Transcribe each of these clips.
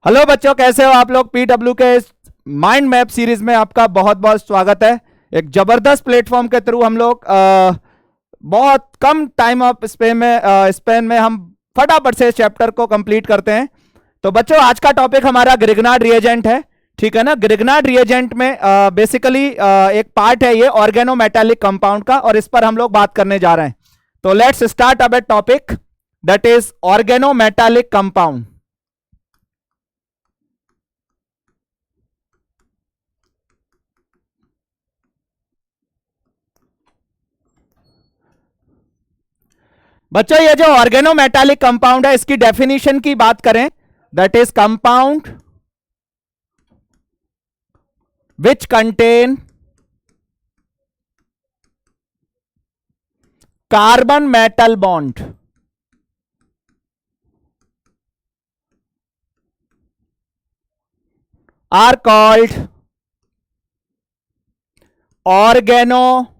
Hello बच्चों, कैसे हो आप लोग। पीडब्ल्यू के इस माइंड मैप सीरीज में आपका बहुत बहुत स्वागत है। एक जबरदस्त प्लेटफॉर्म के थ्रू हम लोग बहुत कम टाइम ऑफ स्पेन में हम फटाफट से इस चैप्टर को कंप्लीट करते हैं। तो बच्चों, आज का टॉपिक हमारा ग्रिग्नार्ड रिएजेंट है, ठीक है ना। ग्रिग्नार्ड रिएजेंट में बेसिकली एक पार्ट है ये ऑर्गेनोमेटालिक कंपाउंड का, और इस पर हम लोग बात करने जा रहे हैं। तो let's start a topic that is organometallic compound. बच्चों, ये जो ऑर्गेनोमेटालिक कंपाउंड है, इसकी डेफिनेशन की बात करें, that is compound which contain carbon metal bond are called organometallic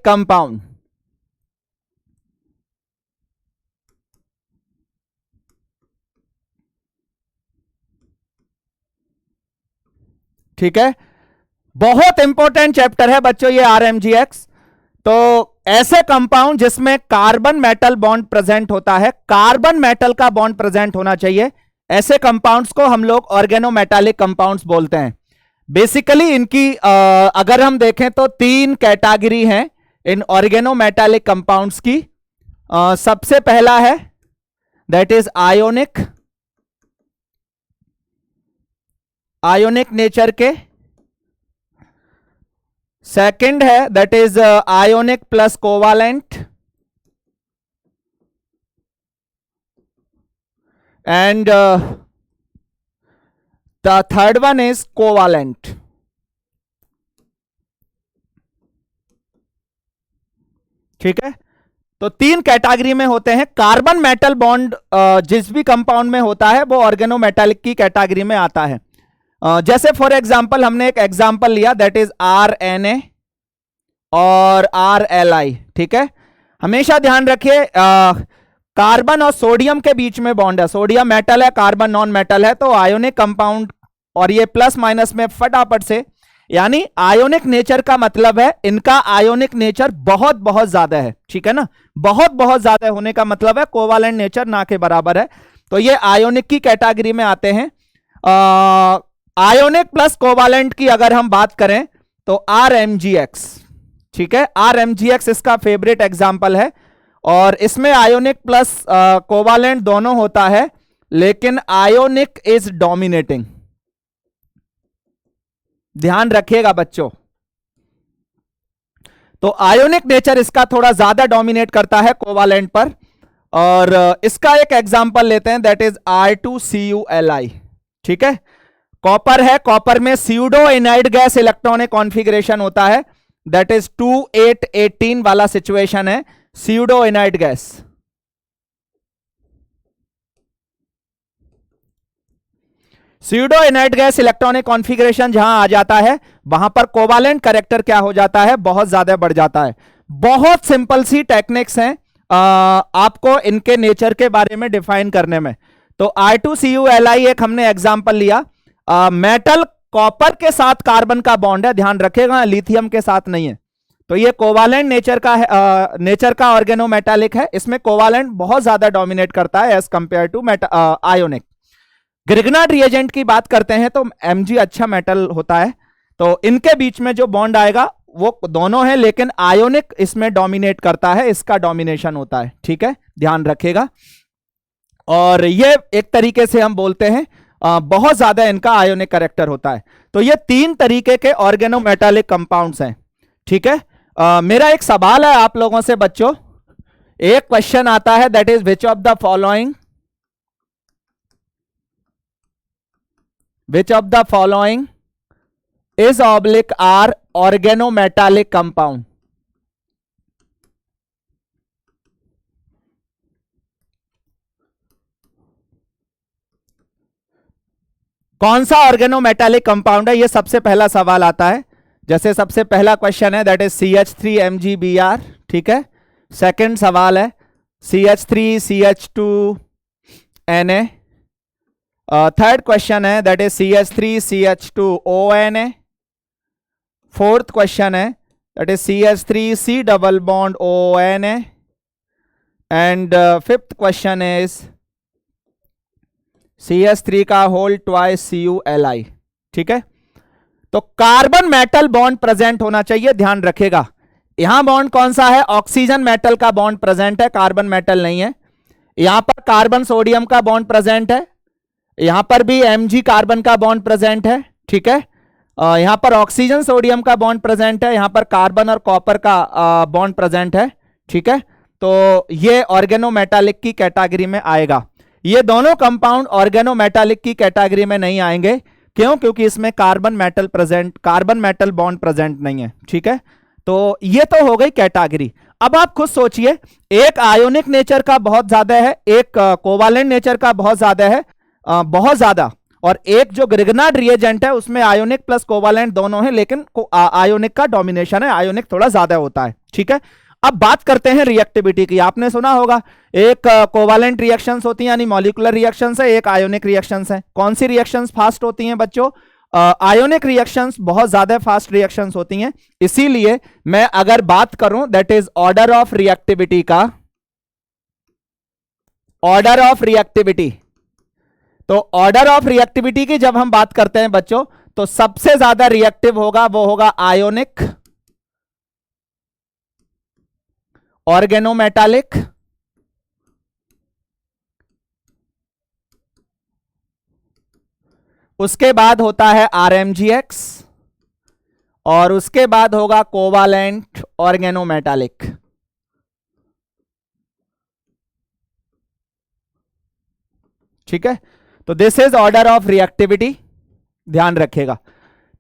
compound. ठीक है, बहुत इंपॉर्टेंट चैप्टर है बच्चों ये आरएमजीएक्स। तो ऐसे कंपाउंड जिसमें कार्बन मेटल बॉन्ड प्रेजेंट होता है, कार्बन मेटल का बॉन्ड प्रेजेंट होना चाहिए, ऐसे कंपाउंड्स को हम लोग ऑर्गेनोमेटालिक कंपाउंड्स बोलते हैं। बेसिकली इनकी अगर हम देखें तो तीन कैटेगरी हैं इन ऑर्गेनोमेटालिक कंपाउंड्स की। सबसे पहला है दैट इज आयोनिक नेचर के। सेकंड है that is ionic plus covalent, and the third one is covalent. ठीक है, तो तीन कैटेगरी में होते हैं। कार्बन मेटल बॉन्ड जिस भी कंपाउंड में होता है वो ऑर्गेनोमेटालिक की कैटेगरी में आता है। जैसे फॉर एग्जांपल हमने एक एग्जांपल लिया दैट इज RNA और RLI। ठीक है, हमेशा ध्यान रखिए कार्बन और सोडियम के बीच में बॉन्ड है, सोडियम मेटल है, कार्बन नॉन मेटल है, तो आयोनिक कंपाउंड, और ये प्लस माइनस में फटाफट से, यानी आयोनिक नेचर का मतलब है इनका आयोनिक नेचर बहुत बहुत ज्यादा है। ठीक है ना, बहुत बहुत ज्यादा होने का मतलब है कोवालेंट नेचर ना के बराबर है, तो ये आयोनिक की कैटेगरी में आते हैं। आयोनिक प्लस कोवालेंट की अगर हम बात करें तो RMGX। ठीक है, RMGX इसका फेवरेट एग्जांपल है, और इसमें आयोनिक प्लस कोवालेंट दोनों होता है, लेकिन आयोनिक इज डोमिनेटिंग। ध्यान रखिएगा बच्चों, तो आयोनिक नेचर इसका थोड़ा ज्यादा डोमिनेट करता है कोवालेंट पर। और इसका एक एग्जांपल लेते हैं दैट इज R2CuLi। ठीक है, कॉपर है, कॉपर में pseudo inert gas electronic configuration होता है, दैट इज 2-8-18 वाला सिचुएशन है, pseudo inert gas. Pseudo inert gas electronic configuration जहां आ जाता है, वहां पर कोवालेंट कैरेक्टर क्या हो जाता है, बहुत ज्यादा बढ़ जाता है। बहुत सिंपल सी टेक्निक्स हैं आपको इनके नेचर के बारे में डिफाइन करने में। तो R2CuLi एक हमने एग्जांपल लिया। मेटल कॉपर के साथ कार्बन का बॉन्ड है, ध्यान रखेगा, लिथियम के साथ नहीं है, तो ये कोवालेंट नेचर का है, नेचर का ऑर्गेनोमेटालिक है। इसमें कोवालेंट बहुत ज्यादा डोमिनेट करता है as compare to ionic. Grignard reagent की बात करते हैं तो Mg अच्छा मेटल होता है, तो इनके बीच में जो बॉन्ड आएगा वो दोनों है, लेकिन आयोनिक इसमें डोमिनेट करता है, इसका डोमिनेशन होता है। ठीक है, ध्यान रखिएगा। और ये एक तरीके से हम बोलते हैं बहुत ज्यादा इनका आयोनिक कैरेक्टर होता है। तो ये तीन तरीके के ऑर्गेनोमेटालिक कंपाउंड्स हैं। ठीक है, मेरा एक सवाल है आप लोगों से बच्चों, एक क्वेश्चन आता है that is which of the following is oblique are organometallic compound. कौन सा ऑर्गेनोमेटालिक कंपाउंड है, ये सबसे पहला सवाल आता है। जैसे सबसे पहला क्वेश्चन है दैट इज CH3MgBr। ठीक है, सेकंड सवाल है CH3CH2Na. थर्ड क्वेश्चन है that is CH3CH2ONA. Fourth question है that is CH3C double bond ONA. And fifth question is CH3 का होल ट्वाइस CuLi. ठीक है, तो कार्बन मेटल बॉन्ड प्रेजेंट होना चाहिए, ध्यान रखेगा. यहां बॉन्ड कौन सा है? ऑक्सीजन मेटल का बॉन्ड प्रेजेंट है, कार्बन मेटल नहीं है. यहां पर कार्बन सोडियम का बॉन्ड प्रेजेंट है, यहां पर भी Mg कार्बन का बॉन्ड प्रेजेंट है. ठीक है, यहां पर ऑक्सीजन सोडियम का बॉन्ड प्रेजेंट है, यहां पर कार्बन और कॉपर का बॉन्ड प्रेजेंट है. ठीक है, तो ये ऑर्गेनोमेटालिक की कैटेगरी में आएगा. ये दोनों कंपाउंड ऑर्गेनोमेटालिक की कैटेगरी में नहीं आएंगे. क्यों? क्योंकि इसमें कार्बन मेटल बॉन्ड प्रेजेंट नहीं है. ठीक है, तो ये तो हो गई कैटेगरी. अब आप खुद सोचिए, एक आयोनिक नेचर का बहुत ज्यादा है, एक कोवालेंट नेचर का बहुत ज्यादा है, बहुत ज्यादा, और एक जो ग्रिग्नार्ड रिएजेंट है उसमें आयोनिक प्लस कोवालेंट दोनों है, लेकिन आयोनिक का डोमिनेशन है, आयोनिक थोड़ा ज्यादा होता है. ठीक है, अब बात करते हैं रिएक्टिविटी की. आपने सुना होगा एक कोवालेंट रिएक्शंस होती हैं यानी मॉलिक्यूलर रिएक्शंस है, एक आयोनिक रिएक्शंस है. कौन सी रिएक्शंस फास्ट होती हैं बच्चों? आयोनिक रिएक्शंस बहुत ज्यादा फास्ट रिएक्शंस होती हैं. इसीलिए मैं अगर बात करूं that is order of reactivity का, ऑर्डर ऑफ रिएक्टिविटी, तो ऑर्डर ऑफ रिएक्टिविटी की जब हम बात करते हैं बच्चों, तो सबसे ज्यादा रिएक्टिव होगा वो होगा आयोनिक, ऑर्गेनोमेटालिक, उसके बाद होता है RMGX, और उसके बाद होगा कोवालेंट ऑर्गेनोमेटालिक. ठीक है, तो this is order of reactivity, ध्यान रखेगा.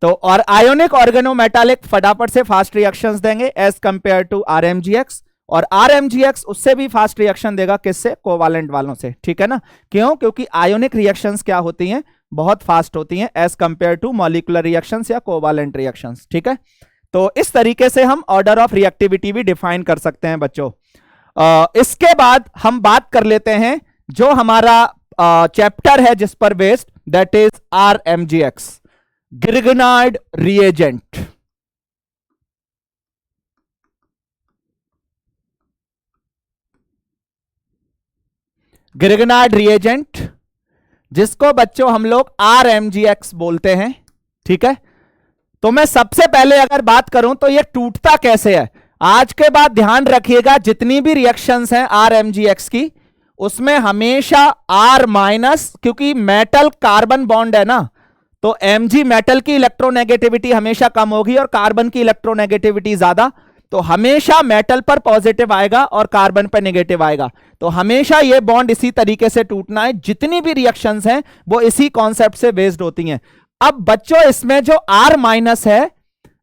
तो और आयोनिक ऑर्गेनोमेटालिक फटाफट से फास्ट रिएक्शंस देंगे एज कंपेयर टू RMGX, और RMGX उससे भी फास्ट रिएक्शन देगा, किससे? कोवालेंट वालों से. ठीक है ना, क्यों? क्योंकि आयोनिक रिएक्शंस क्या होती हैं? बहुत फास्ट होती हैं as compare to molecular reactions या कोवालेंट रिएक्शंस. ठीक है, तो इस तरीके से हम ऑर्डर ऑफ रिएक्टिविटी भी डिफाइन कर सकते हैं बच्चों. इसके बाद हम बात कर लेते हैं जो हमारा चैप्टर है जिस पर based, that is RMGX, Grignard reagent. Grignard reagent जिसको बच्चों हम लोग RMGX बोलते हैं. ठीक है, तो मैं सबसे पहले अगर बात करूं तो ये टूटता कैसे है, आज के बाद ध्यान रखिएगा, जितनी भी रिएक्शंस हैं RMGX की उसमें हमेशा R-, क्योंकि मेटल कार्बन बॉन्ड है ना, तो Mg मेटल की इलेक्ट्रोनेगेटिविटी हमेशा कम होगी और कार्बन की इलेक्ट्रोनेगेटिविटी ज्यादा, तो हमेशा मेटल पर पॉजिटिव आएगा और कार्बन पर नेगेटिव आएगा. तो हमेशा ये बॉन्ड इसी तरीके से टूटना है. जितनी भी रिएक्शंस हैं वो इसी कॉन्सेप्ट से बेस्ड होती हैं. अब बच्चों इसमें जो R- है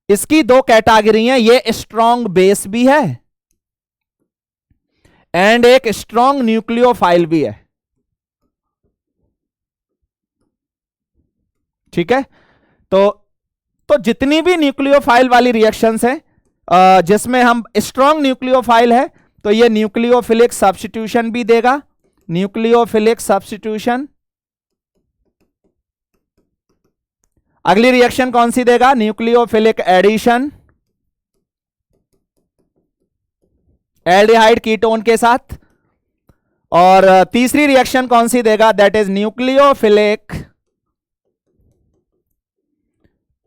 इसकी दो कैटेगरी हैं, ये स्ट्रॉन्ग बेस भी है एंड एक स्ट्रॉन्ग न्यूक्लियोफाइल भी है. ठीक है, तो जितनी भी न्यूक्लियोफाइल वाली रिएक्शंस हैं जिसमें हम स्ट्रॉन्ग न्यूक्लियोफाइल है तो ये न्यूक्लियोफिलिक सब्स्टिट्यूशन भी देगा, न्यूक्लियोफिलिक सब्स्टिट्यूशन. अगली रिएक्शन कौन सी देगा? न्यूक्लियोफिलिक एडिशन, एल्डिहाइड कीटोन के साथ. और तीसरी रिएक्शन कौन सी देगा? That is nucleophilic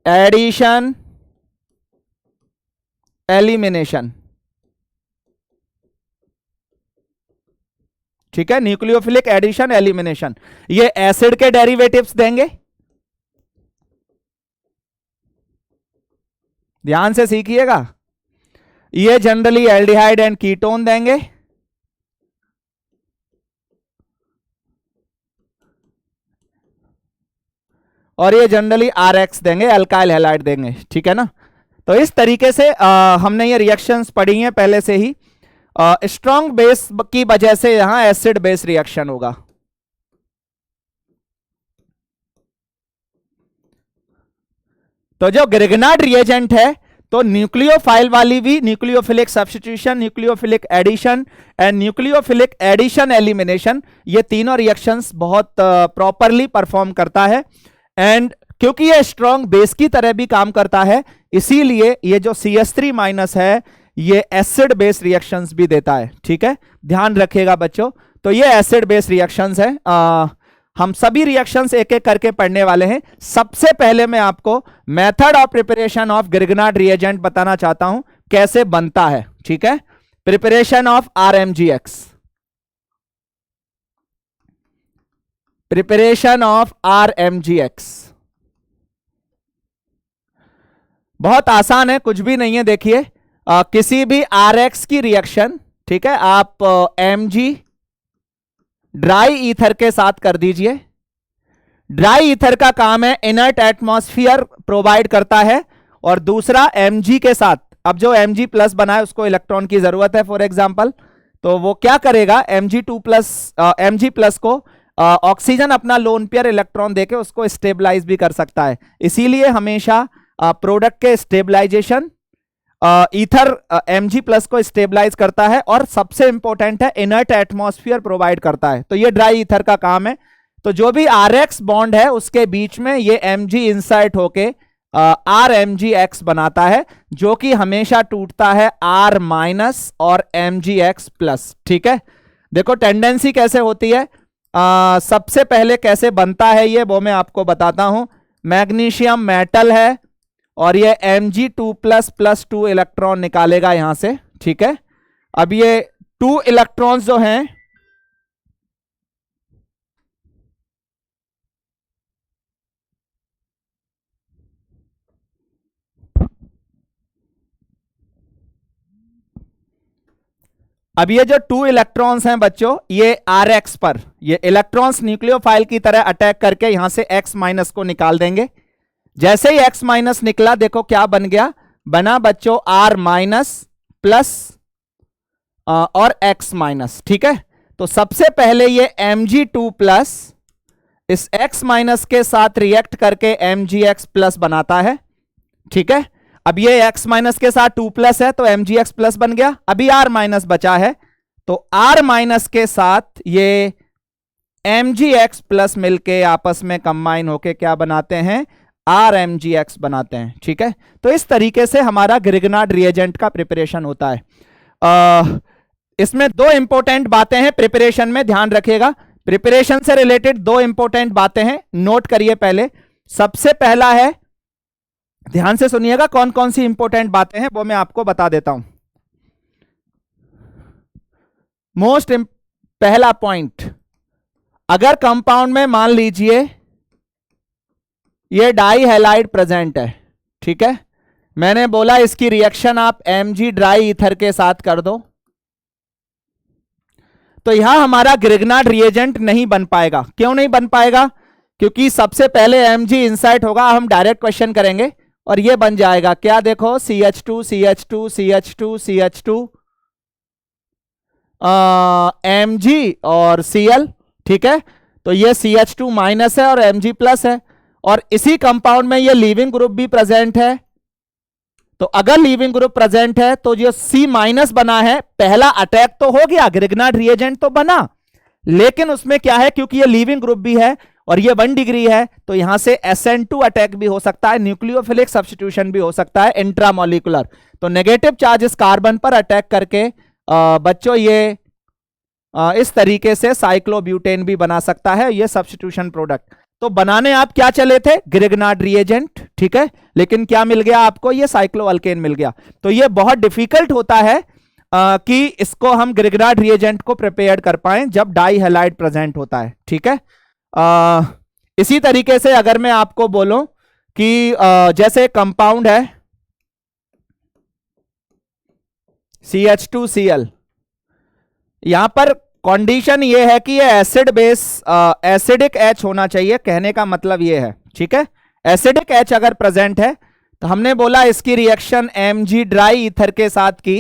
addition elimination. ठीक है, न्यूक्लियोफिलिक एडिशन एलिमिनेशन, ये एसिड के डेरिवेटिव्स देंगे. ध्यान से सीखिएगा, ये जनरली एल्डिहाइड एंड कीटोन देंगे. और ये जनरली RX देंगे, अल्काइल हैलाइड देंगे. ठीक है ना, तो इस तरीके से हमने ये रिएक्शंस पढ़ी हैं पहले से ही. स्ट्रॉन्ग बेस की वजह से यहां एसिड बेस रिएक्शन होगा. तो जो ग्रिग्नार्ड रिएजेंट है तो न्यूक्लियोफाइल वाली भी nucleophilic substitution, nucleophilic addition and nucleophilic addition elimination, ये तीनों रिएक्शंस बहुत प्रॉपरली परफॉर्म करता है। एंड क्योंकि ये स्ट्रॉन्ग बेस की तरह भी काम करता है, इसीलिए ये जो CH3 माइनस है ये एसिड बेस रिएक्शंस भी देता है। ठीक है, ध्यान रखिएगा बच्चों। तो ये एसिड बेस रिएक्शंस है। हम सभी रिएक्शंस एक एक करके पढ़ने वाले हैं। सबसे पहले मैं आपको method of preparation of Grignard reagent बताना चाहता हूं, कैसे बनता है। ठीक है, preparation of RMGX, preparation of RMGX बहुत आसान है, कुछ भी नहीं है। देखिए किसी भी RX की रिएक्शन, ठीक है, आप Mg ड्राई ईथर के साथ कर दीजिए। ड्राई ईथर का काम है इनर्ट एटमॉस्फेयर प्रोवाइड करता है, और दूसरा Mg के साथ, अब जो Mg प्लस बना है उसको इलेक्ट्रॉन की जरूरत है फॉर एग्जांपल, तो वो क्या करेगा, Mg प्लस को ऑक्सीजन अपना लोन पेयर इलेक्ट्रॉन देके उसको स्टेबलाइज भी कर सकता है। इसीलिए हमेशा प्रोडक्ट के स्टेबलाइजेशन ईथर Mg प्लस को स्टेबलाइज करता है, और सबसे इंपॉर्टेंट है इनर्ट एटमॉस्फेयर प्रोवाइड करता है। तो ये ड्राई ईथर का काम है। तो जो भी RX बॉन्ड है उसके बीच में ये Mg इंसर्ट होके RMGX बनाता है, जो कि हमेशा टूटता है R माइनस और MgX प्लस। ठीक है, देखो टेंडेंसी कैसे होती है। सबसे पहले कैसे बनता है ये वो मैं आपको बताता हूं। मैग्नीशियम मेटल है और ये Mg2++2 इलेक्ट्रॉन निकालेगा यहां से। ठीक है, अब ये 2 इलेक्ट्रॉन्स जो हैं अब ये जो 2 इलेक्ट्रॉन्स हैं बच्चों, ये RX पर ये इलेक्ट्रॉन्स न्यूक्लियोफाइल की तरह अटैक करके यहां से X माइनस को निकाल देंगे। जैसे ही X माइनस निकला, देखो क्या बन गया, बना बच्चों R माइनस प्लस और X माइनस। ठीक है, तो सबसे पहले ये Mg2 प्लस इस X माइनस के साथ रिएक्ट करके MgX प्लस बनाता है। ठीक है, अब ये X माइनस के साथ 2 प्लस है तो MgX प्लस बन गया। अभी R माइनस बचा है, तो R माइनस के साथ ये MgX प्लस मिलके आपस में कंबाइन होके क्या बनाते हैं, RMGX बनाते हैं। ठीक है, तो इस तरीके से हमारा ग्रिग्नार्ड रिएजेंट का प्रिपरेशन होता है। इसमें 2 इंपॉर्टेंट बातें हैं प्रिपरेशन में, ध्यान रखिएगा। प्रिपरेशन से रिलेटेड 2 इंपॉर्टेंट बातें हैं, नोट करिए पहले। सबसे पहला है, ध्यान से सुनिएगा, कौन कौन सी इंपॉर्टेंट बातें हैं वो मैं आपको बता देता हूं। पहला पॉइंट, अगर कंपाउंड में मान लीजिए ये डाई हैलाइड प्रेजेंट है, ठीक है, मैंने बोला इसकी रिएक्शन आप Mg ड्राई ईथर के साथ कर दो, तो यहां हमारा ग्रिग्नार्ड रिएजेंट नहीं बन पाएगा। क्यों नहीं बन पाएगा, क्योंकि सबसे पहले Mg इंसर्ट होगा। हम डायरेक्ट क्वेश्चन करेंगे और ये बन जाएगा क्या, देखो CH2 CH2 CH2 CH2 Mg और Cl। ठीक है, तो ये CH2 माइनस है और Mg प्लस है, और इसी कंपाउंड में ये लीविंग ग्रुप भी प्रेजेंट है। तो अगर लीविंग ग्रुप प्रेजेंट है तो जो C माइनस बना है, पहला अटैक तो हो गया, ग्रिग्नार्ड रिएजेंट तो बना, लेकिन उसमें क्या है, क्योंकि ये लीविंग ग्रुप भी है और ये 1 डिग्री है, तो यहां से SN2 अटैक भी हो सकता है, न्यूक्लियोफिलिक सब्स्टिट्यूशन भी हो सकता है इंट्रामोलिकुलर। तो नेगेटिव चार्ज इस कार्बन पर अटैक करके बच्चों ये इस तरीके से साइक्लोब्यूटेन भी बना सकता है, ये सब्स्टिट्यूशन प्रोडक्ट। तो बनाने आप क्या चले थे, ग्रिग्नार्ड रिएजेंट। ठीक है, लेकिन क्या मिल गया आपको, ये साइक्लोअल्केन मिल गया। तो ये बहुत डिफिकल्ट होता है कि इसको हम ग्रिग्नार्ड रिएजेंट को प्रिपेयर कर पाए जब डाई हैलाइड प्रेजेंट होता है। ठीक है, इसी तरीके से अगर मैं आपको बोलूं कि जैसे कंपाउंड है CH2Cl, यहां पर कंडीशन ये है कि ये एसिड बेस एसिडिक H होना चाहिए, कहने का मतलब ये है। ठीक है, एसिडिक H अगर प्रेजेंट है तो हमने बोला इसकी रिएक्शन Mg ड्राई ईथर के साथ की,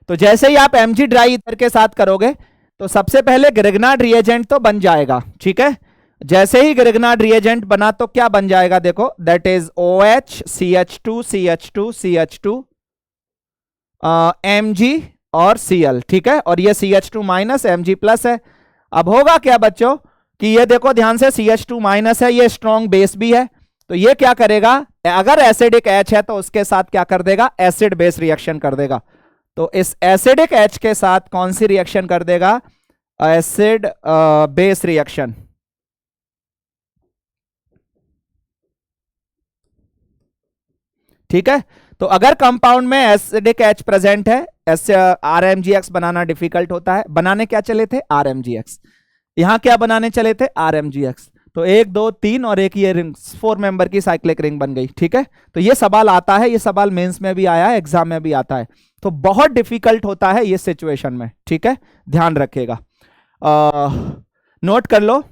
तो जैसे ही आप Mg ड्राई ईथर के साथ करोगे तो सबसे पहले ग्रिग्नार्ड रिएजेंट तो बन जाएगा। ठीक है, जैसे ही ग्रिग्नार्ड रिएजेंट बना तो क्या बन जाएगा, देखो, that is OH CH2 CH2 CH2 Mg और Cl, ठीक है, और ये CH2 माइनस Mg प्लस है। अब होगा क्या बच्चों कि ये देखो ध्यान से, CH2 माइनस है, ये स्ट्रॉन्ग बेस भी है, तो ये क्या करेगा, अगर एसिडिक H है तो उसके साथ क्या कर देगा, एसिड बेस रिएक्शन कर देगा। तो इस एसिडिक H के साथ कौन सी रिएक्शन कर देगा, एसिड बेस रिएक्शन। ठीक है, तो अगर कंपाउंड में एसिडिक H प्रेजेंट है, RMgX बनाना डिफिकल्ट होता है। बनाने क्या चले थे, RMgX। यहां क्या बनाने चले थे, RMgX। तो 1 2 3 और एक ये रिंग, 4 मेंबर की साइक्लिक रिंग बन गई। ठीक है, तो ये सवाल आता है, ये सवाल मेंस में भी आया है, एग्जाम में भी आता है, तो बहुत डिफिकल्ट होता है ये सिचुएशन में। ठीक है, ध्यान रखिएगा, नोट कर लो।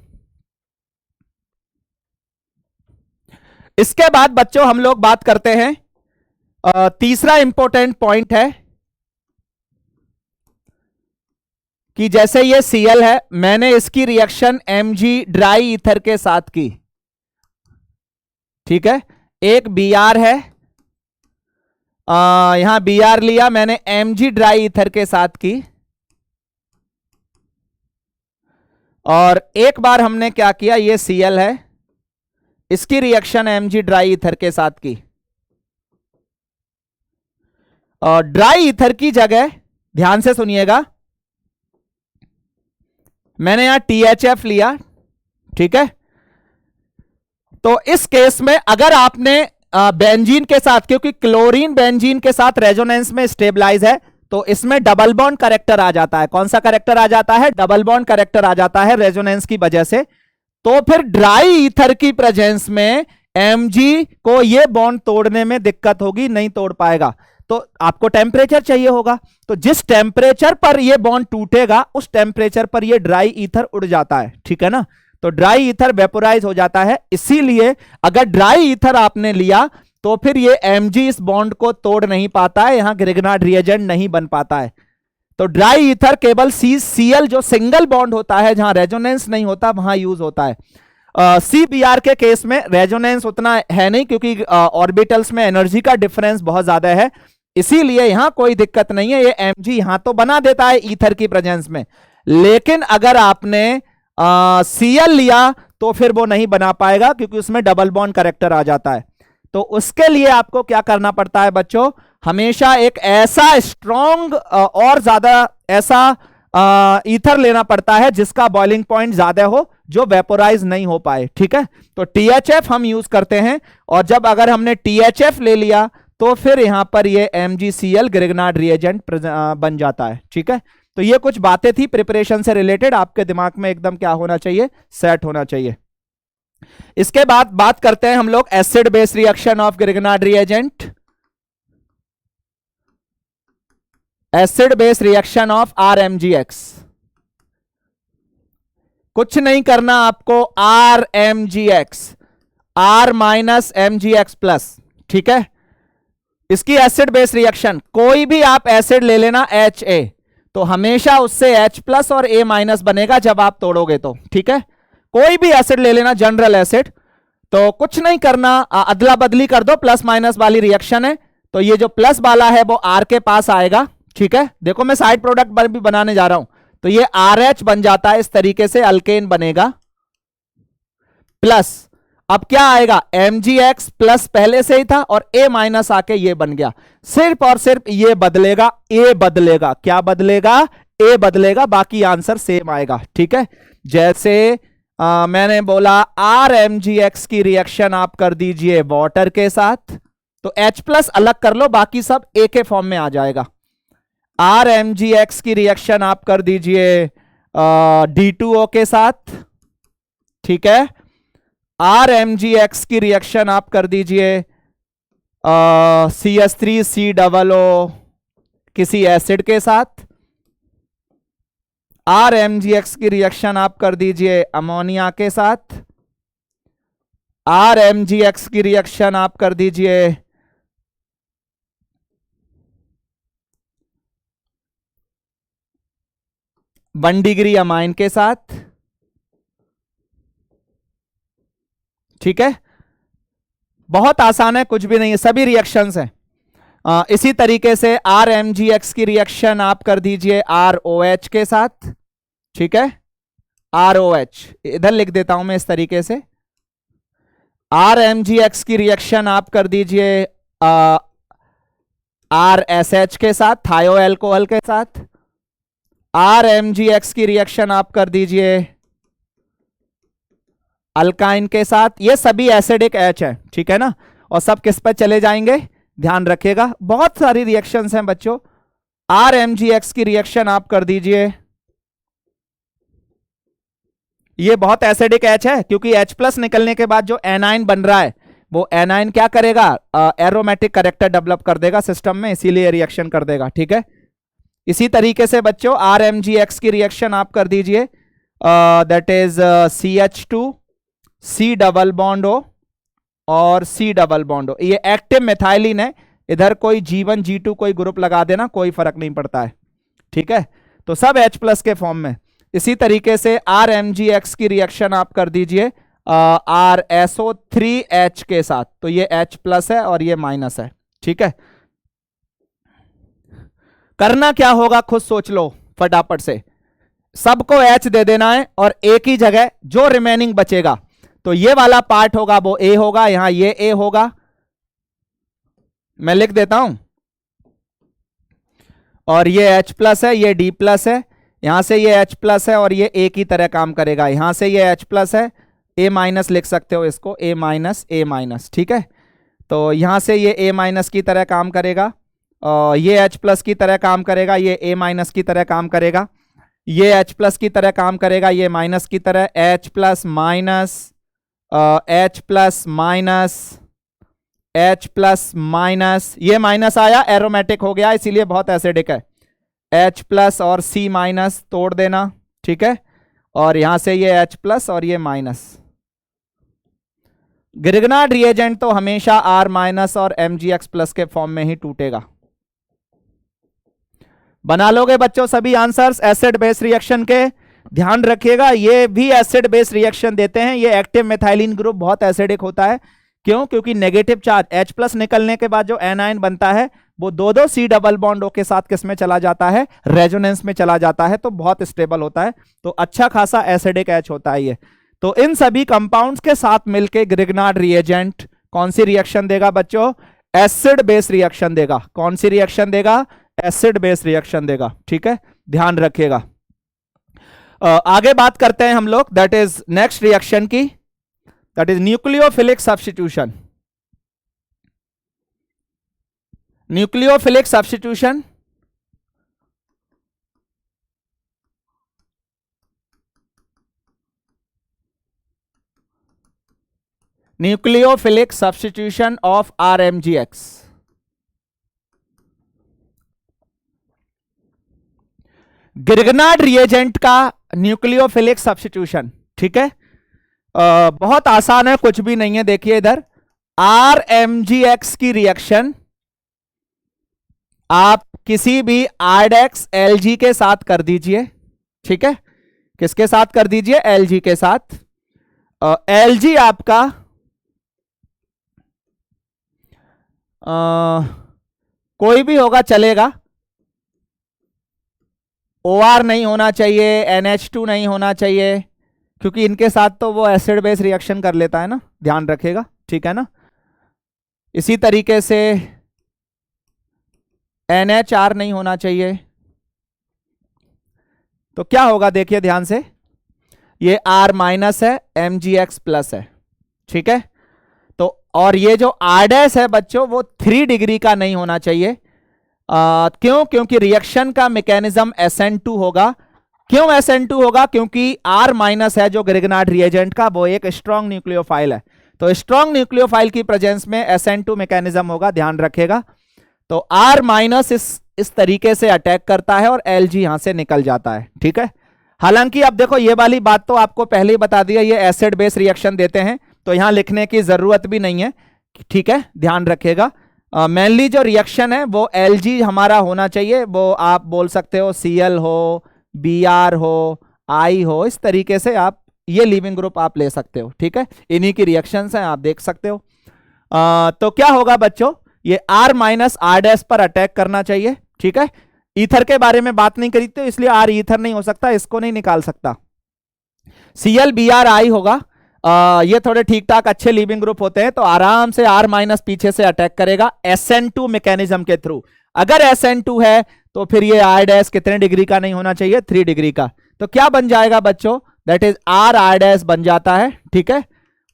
इसके बाद बच्चों हम लोग बात करते हैं, तीसरा इंपॉर्टेंट पॉइंट है कि जैसे ये Cl है, मैंने इसकी रिएक्शन Mg ड्राई ईथर के साथ की। ठीक है, एक Br है, यहां Br लिया मैंने, Mg ड्राई ईथर के साथ की, और एक बार हमने क्या किया, ये Cl है, इसकी रिएक्शन Mg ड्राई ईथर के साथ की। और ड्राई ईथर की जगह ध्यान से सुनिएगा, मैंने यहां THF लिया। ठीक है, तो इस केस में अगर आपने बेंजीन के साथ, क्योंकि क्लोरीन बेंजीन के साथ रेजोनेंस में स्टेबलाइज है, तो इसमें डबल बॉन्ड करेक्टर आ जाता है। कौन सा करेक्टर आ जाता है, डबल बॉन्ड करेक्टर आ जाता है रेजोनेंस की वजह से। तो फिर ड्राई ईथर की प्रेजेंस में Mg को ये बॉन्ड तोड़ने में दिक्कत होगी, नहीं तोड़ पाएगा। तो आपको टेम्परेचर चाहिए होगा, तो जिस टेम्परेचर पर ये बॉन्ड टूटेगा उस टेम्परेचर पर ये ड्राई ईथर उड़ जाता है। ठीक है ना, तो ड्राई ईथर वेपोराइज हो जाता है। इसीलिए अगर ड्राई ईथर आपने लिया तो फिर ये Mg इस बॉन्ड को तोड़ नहीं पाता है, यहां ग्रिग्नार्ड रिएजेंट नहीं बन पाता है। तो ड्राई ईथर केवल Cl जो सिंगल बॉन्ड होता है, जहां रेजोनेंस नहीं होता, वहां यूज होता है। CBr के केस में रेजोनेंस उतना है नहीं, क्योंकि ऑर्बिटल्स में एनर्जी का डिफरेंस बहुत ज्यादा है, इसीलिए यहां कोई दिक्कत नहीं है। ये Mg यहां तो बना देता है ईथर की प्रेजेंस में, लेकिन अगर आपने Cl लिया तो फिर वो नहीं बना पाएगा, क्योंकि उसमें डबल बॉन्ड करेक्टर आ जाता है। तो उसके लिए आपको क्या करना पड़ता है बच्चों, हमेशा एक ऐसा स्ट्रॉन्ग और ज्यादा ऐसा ईथर लेना पड़ता है जिसका बॉइलिंग पॉइंट ज्यादा हो, जो वेपोराइज नहीं हो पाए। ठीक है, तो THF हम यूज करते हैं, और जब अगर हमने THF ले लिया तो फिर यहां पर ये MgCl ग्रिग्नार्ड रिएजेंट बन जाता है। ठीक है, तो ये कुछ बातें थी प्रिपरेशन से रिलेटेड, आपके दिमाग में एकदम क्या होना चाहिए, सेट होना चाहिए। इसके बाद बात करते हैं हम लोग acid base reaction of Grignard reagent, acid base reaction of RMgX। कुछ नहीं करना आपको, RMgX, R minus MgX plus. ठीक है, इसकी एसिड बेस रिएक्शन, कोई भी आप एसिड ले लेना HA, तो हमेशा उससे H प्लस और A माइनस बनेगा जब आप तोड़ोगे तो। ठीक है, कोई भी एसिड ले लेना, जनरल एसिड, तो कुछ नहीं करना, अदला बदली कर दो, प्लस माइनस वाली रिएक्शन है, तो ये जो प्लस वाला है वो R के पास आएगा। ठीक है, देखो मैं साइड प्रोडक्ट भी बनाने जा रहा हूं, तो ये RH बन जाता है, इस तरीके से अल्केन बनेगा, प्लस अब क्या आएगा, MgX प्लस पहले से ही था, और A माइनस आके ये बन गया। सिर्फ और सिर्फ ये बदलेगा, A बदलेगा, क्या बदलेगा, A बदलेगा, बाकी आंसर सेम आएगा। ठीक है, जैसे मैंने बोला RMgX की रिएक्शन आप कर दीजिए वाटर के साथ, तो H प्लस अलग कर लो, बाकी सब A के फॉर्म में आ जाएगा। RMgX की रिएक्शन आप कर दीजिए D2O के साथ। ठीक है, RMgX की रिएक्शन आप कर दीजिए CH3COO किसी एसिड के साथ। RMgX की रिएक्शन आप कर दीजिए अमोनिया के साथ। RMgX की रिएक्शन आप कर दीजिए 1 डिग्री अमाइन के साथ। ठीक है, बहुत आसान है, कुछ भी नहीं है, सभी रिएक्शंस हैं। इसी तरीके से RMgx की रिएक्शन आप कर दीजिए ROH के साथ, ठीक है, ROH इधर लिख देता हूं मैं इस तरीके से। RMgx की रिएक्शन आप कर दीजिए RSH के साथ, थायो एल्कोहल के साथ। RMgx की रिएक्शन आप कर दीजिए अल्काइन के साथ। ये सभी एसिडिक H है, ठीक है ना, और सब किस पर चले जाएंगे, ध्यान रखिएगा, बहुत सारी रिएक्शंस हैं बच्चों। RMgx की रिएक्शन आप कर दीजिए, ये बहुत एसिडिक H है, क्योंकि H+ निकलने के बाद जो एनाइन बन रहा है वो एनाइन क्या करेगा, एरोमेटिक कैरेक्टर डेवलप कर देगा सिस्टम में, इसीलिए रिएक्शन कर देगा, ठीक है। इसी तरीके से बच्चों RMgx की रिएक्शन आप कर दीजिए, that is CH2 C double bond O और C डबल बॉन्ड O, ये एक्टिव मेथाइलिन है, इधर कोई G1 G2 कोई ग्रुप लगा देना, कोई फर्क नहीं पड़ता है, ठीक है, तो सब H+ के फॉर्म में। इसी तरीके से RMgx की रिएक्शन आप कर दीजिए RSO3H के साथ, तो ये H+ है और ये माइनस है, ठीक है। करना क्या होगा खुद सोच लो फटाफट से, सबको H दे देना है और एक ही जगह जो रिमेनिंग बचेगा, तो ये वाला पार्ट होगा वो A होगा, यहां ये A होगा, मैं लिख देता हूं, और ये H+ है, ये D+ है, यहां से ये H+ है और ये A की तरह काम करेगा, यहां से ये H+ है, A- लिख सकते हो इसको, A-, ठीक है, तो यहां से ये A- की तरह काम करेगा, और ये H+ की तरह काम करेगा, ये A- की तरह काम करेगा, ये H+ की तरह काम करेगा, ये माइनस की तरह, H+- H+-, ये माइनस आया, एरोमेटिक हो गया, इसीलिए बहुत एसिडिक है। H+ और C- तोड़ देना, ठीक है, और यहां से ये H+ और ये माइनस। ग्रिग्नार्ड रिएजेंट तो हमेशा R- और Mgx+ के फॉर्म में ही टूटेगा। बना लोगे बच्चों सभी आंसर्स एसिड बेस रिएक्शन के, ध्यान रखिएगा, ये भी एसिड बेस रिएक्शन देते हैं, ये एक्टिव मेथाइलिन ग्रुप बहुत एसिडिक होता है, क्यों, क्योंकि नेगेटिव चार्ज H+ निकलने के बाद जो एनाइन बनता है वो दो C डबल बॉन्ड O के साथ किस में चला जाता है, रेजोनेंस में चला जाता है, तो बहुत स्टेबल होता है, तो अच्छा खासा एसिडिक H होता है ये। तो इन सभी कंपाउंड्स के साथ मिलके ग्रिग्नार्ड रिएजेंट कौन सी रिएक्शन देगा बच्चों, एसिड बेस रिएक्शन देगा। कौन सी रिएक्शन देगा, एसिड बेस रिएक्शन देगा, ठीक है, ध्यान रखिएगा। आगे बात करते हैं हम लोग, दैट इज नेक्स्ट रिएक्शन की, that is nucleophilic substitution. Nucleophilic substitution nucleophilic substitution of RMgx। Grignard reagent का न्यूक्लियोफिलिक सब्स्टिट्यूशन, ठीक है, बहुत आसान है, कुछ भी नहीं है, देखिए इधर RMgx की रिएक्शन आप किसी भी आर्डेक्स Lg के साथ कर दीजिए, ठीक है, किसके साथ कर दीजिए, Lg के साथ। Lg आपका कोई भी होगा चलेगा, OR नहीं होना चाहिए, NH2 नहीं होना चाहिए, क्योंकि इनके साथ तो वो एसिड बेस रिएक्शन कर लेता है ना, ध्यान रखिएगा, ठीक है ना। इसी तरीके से NHR नहीं होना चाहिए, तो क्या होगा देखिए ध्यान से, ये R- है, Mgx+ है, ठीक है, तो और ये जो R' है बच्चों वो 3 डिग्री का नहीं होना चाहिए, क्यों, क्योंकि रिएक्शन का मैकेनिज्म SN2 होगा। क्यों SN2 होगा, क्योंकि R- है जो ग्रिग्नार्ड रिएजेंट का, वो एक स्ट्रॉन्ग न्यूक्लियोफाइल है, तो स्ट्रॉन्ग न्यूक्लियोफाइल की प्रेजेंस में SN2 मैकेनिज्म होगा, ध्यान रखेगा। तो R- इस तरीके से अटैक करता है और Lg यहां से निकल जाता है, ठीक है। हालांकि अब देखो ये वाली बात तो आपको पहले ही बता दिया, ये एसिड बेस रिएक्शन देते हैं, तो यहां लिखने की जरूरत भी नहीं है, ठीक है, ध्यान रखिएगा। मेनली जो रिएक्शन है वो Lg हमारा होना चाहिए, वो आप बोल सकते हो Cl हो, Br हो, I हो, इस तरीके से आप ये लीविंग ग्रुप आप ले सकते हो, ठीक है, इन्हीं की रिएक्शंस हैं, आप देख सकते हो। तो क्या होगा बच्चों, ये R माइनस R डैश पर अटैक करना चाहिए, ठीक है। ईथर के बारे में बात नहीं करी तो इसलिए R ईथर नहीं हो सकता, इसको नहीं निकाल सकता। ClBrI होगा, ये थोड़े ठीक ठाक अच्छे लीविंग ग्रुप होते हैं, तो आराम से R माइनस पीछे से अटैक करेगा SN2 मैकेनिज्म के थ्रू। अगर SN2 है तो फिर ये R डैश कितने डिग्री का नहीं होना चाहिए, 3 डिग्री का। तो क्या बन जाएगा बच्चों, दैट इज R डैश बन जाता है, ठीक है।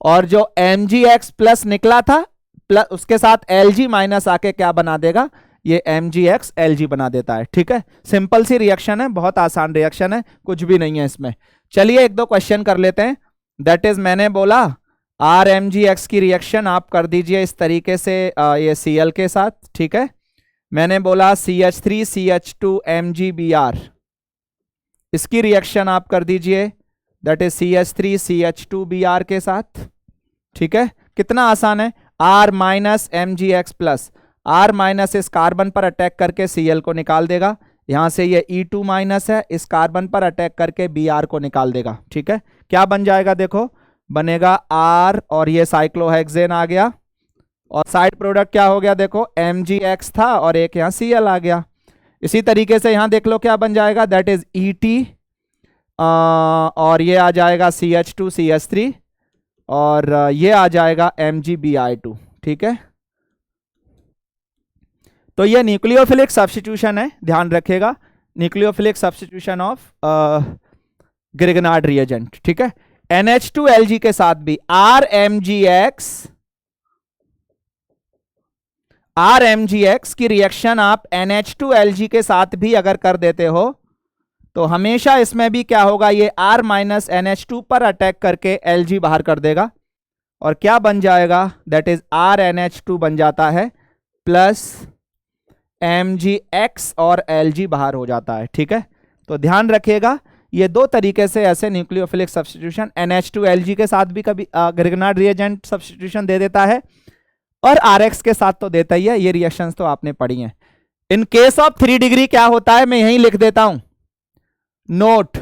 और जो MgX प्लस निकला था प्लस उसके साथ Lg माइनस आके क्या बना देगा, ये MgX Lg बना देता है, ठीक है। सिंपल सी रिएक्शन है, बहुत आसान रिएक्शन है, कुछ भी नहीं है इसमें। चलिए एक दो क्वेश्चन कर लेते हैं। दैट इज मैंने बोला RMgX की रिएक्शन आप कर दीजिए इस तरीके से, ये Cl के साथ, ठीक है। मैंने बोला CH3 CH2 MgBr, इसकी रिएक्शन आप कर दीजिए, दैट इज CH3 CH2Br के साथ, ठीक है। कितना आसान है, R minus MgX plus R minus इस कार्बन पर अटैक करके Cl को निकाल देगा, यहां से ये E2 माइनस है, इस कार्बन पर अटैक करके Br को निकाल देगा, ठीक है। क्या बन जाएगा, देखो बनेगा R और ये साइक्लोहेक्सेन आ गया, और साइड प्रोडक्ट क्या हो गया, देखो MgX था और एक यहाँ Cl आ गया। इसी तरीके से यहां देख लो क्या बन जाएगा, दैट इज Et और ये आ जाएगा CH2 CH3 और ये आ जाएगा MgBi2, ठीक है। तो ये न्यूक्लियोफिलिक सब्स्टिट्यूशन है, ध्यान रखिएगा, nucleophilic substitution of Grignard reagent, ठीक है। NH2Lg के साथ भी RMgX की रिएक्शन आप NH2Lg के साथ भी अगर कर देते हो तो हमेशा इसमें भी क्या होगा, ये R माइनस NH2 पर अटैक करके Lg बाहर कर देगा, और क्या बन जाएगा, दैट इज RNH2 बन जाता है प्लस MgX और Lg बाहर हो जाता है, ठीक है। तो ध्यान रखिएगा, ये दो तरीके से ऐसे न्यूक्लियोफिलिक सब्स्टिट्यूशन NH2Lg के साथ भी कभी ग्रिगनार्ड रिएजेंट सब्स्टिट्यूशन दे देता है, और RX के साथ तो देता ही है, ये रिएक्शंस तो आपने पढ़ी हैं। इन केस ऑफ 3 डिग्री क्या होता है, मैं यहीं लिख देता हूं नोट,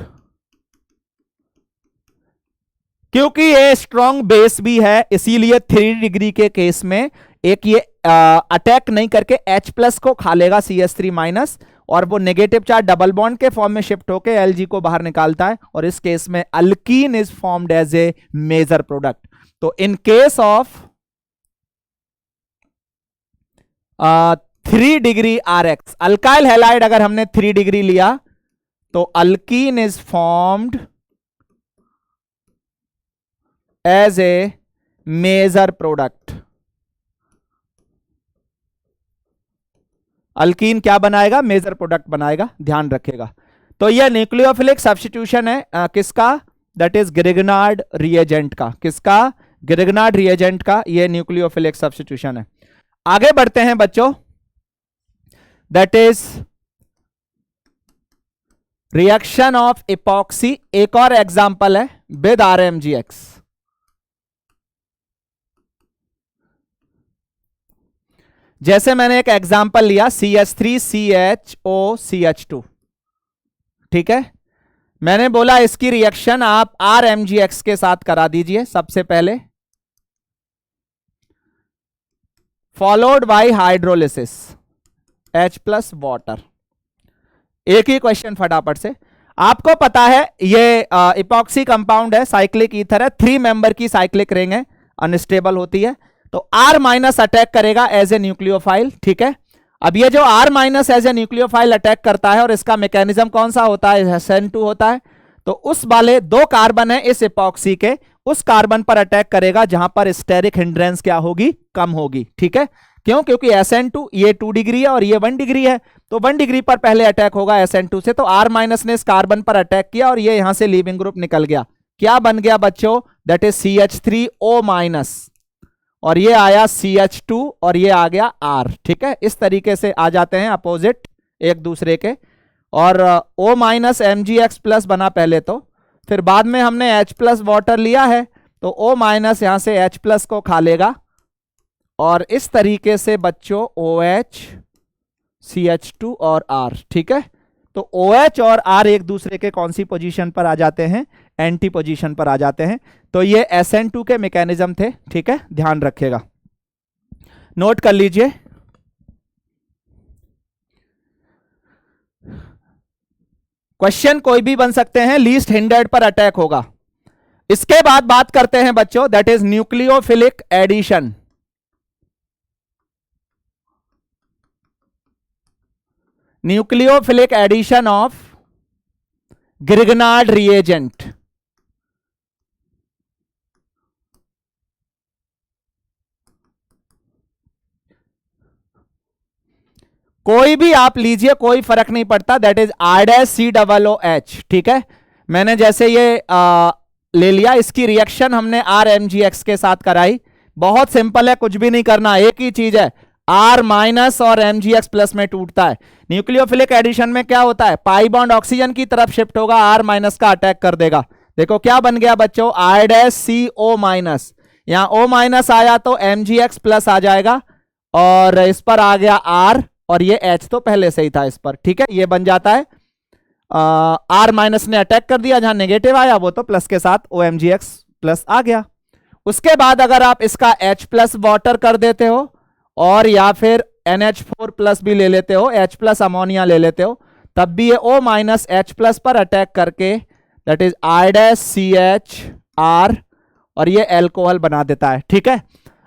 क्योंकि ये स्ट्रॉन्ग बेस भी है, इसीलिए 3 डिग्री के केस में एक ये अटैक नहीं करके H प्लस को खा लेगा CH3 माइनस, और वो नेगेटिव चार्ज डबल बॉन्ड के फॉर्म में शिफ्ट होके Lg को बाहर निकालता है, और इस केस में alkene is formed as a major product. तो in case of 3 degree RX, alkyl halide अगर हमने 3 डिग्री लिया तो alkene is formed as a major product. Alkene क्या बनाएगा, मेजर प्रोडक्ट बनाएगा, ध्यान रखेगा। तो यह न्यूक्लियोफिलिक सब्स्टिट्यूशन है किसका, दैट इज ग्रिगनार्ड रिएजेंट का, किसका, ग्रिगनार्ड रिएजेंट का, यह न्यूक्लियोफिलिक सब्स्टिट्यूशन है। आगे बढ़ते हैं बच्चों, that is reaction of epoxy, एक और एग्जांपल है विद RMgX। जैसे मैंने एक एग्जांपल लिया CH3 CHO CH2, ठीक है। मैंने बोला इसकी रिएक्शन आप RMgX के साथ करा दीजिए सबसे पहले, followed by hydrolysis H plus water. एक ही क्वेश्चन फटाफट से, आपको पता है ये इपॉक्सी कंपाउंड है, साइक्लिक ईथर है, 3 मेंबर की साइक्लिक रिंग है, अनस्टेबल होती है, तो R माइनस अटैक करेगा एज ए न्यूक्लियोफाइल, ठीक है। अब ये जो R minus as a nucleophile attack करता है, और इसका मैकेनिज्म कौन सा होता है, SN2 होता है, तो उस वाले 2 कार्बन है इस इपॉक्सी के, उस कार्बन पर अटैक करेगा जहां पर स्टेरिक हिंड्रेंस क्या होगी, कम होगी, ठीक है। क्यों, क्योंकि SN2 ये 2 डिग्री है और ये 1 डिग्री है, तो 1 डिग्री पर पहले अटैक होगा SN2 से, तो R माइनस ने इस कार्बन पर अटैक किया और ये यहां से लीविंग ग्रुप निकल गया, क्या बन गया बच्चों, दैट इज CH3O माइनस, और ये आया CH2 और ये आ गया R, ठीक है। इस तरीके से आ जाते हैं अपोजिट एक दूसरे के, और O माइनस MgX प्लस बना पहले तो, फिर बाद में हमने H प्लस वाटर लिया है, तो O माइनस यहां से H प्लस को खा लेगा, और इस तरीके से बच्चों OH CH2 और R, ठीक है। तो OH और R एक दूसरे के कौन सी पोजीशन पर आ जाते हैं, एंटी पोजीशन पर आ जाते हैं। तो ये SN2 के मैकेनिज्म थे, ठीक है, ध्यान रखिएगा, नोट कर लीजिए। क्वेश्चन कोई भी बन सकते हैं, लीस्ट हिंडर्ड पर अटैक होगा। इसके बाद बात करते हैं बच्चों, that is nucleophilic addition. Nucleophilic addition of Grignard reagent. कोई भी आप लीजिए, कोई फर्क नहीं पड़ता, दैट इज R-COOH, ठीक है। मैंने जैसे ये ले लिया, इसकी रिएक्शन हमने RMgx के साथ कराई, बहुत सिंपल है, कुछ भी नहीं करना, एक ही चीज है, R माइनस और Mgx प्लस में टूटता है। न्यूक्लियोफिलिक एडिशन में क्या होता है, पाई बॉन्ड ऑक्सीजन की तरफ शिफ्ट होगा, R माइनस का अटैक कर देगा। देखो क्या बन गया बच्चों, R-CO माइनस, यहां O माइनस आया तो Mgx प्लस आ जाएगा, और इस पर आ गया R, और ये H तो पहले से ही था इस पर, ठीक है, ये बन जाता है R माइनस ने अटैक कर दिया, जहां नेगेटिव आया वो तो प्लस के साथ OMgx प्लस आ गया। उसके बाद अगर आप इसका H प्लस वाटर कर देते हो, और या फिर NH4 प्लस भी ले लेते हो, H प्लस अमोनिया ले लेते हो, तब भी ये O माइनस H प्लस पर अटैक करके दैट इज R-CHR, और ये एल्कोहल बना देता है, ठीक है।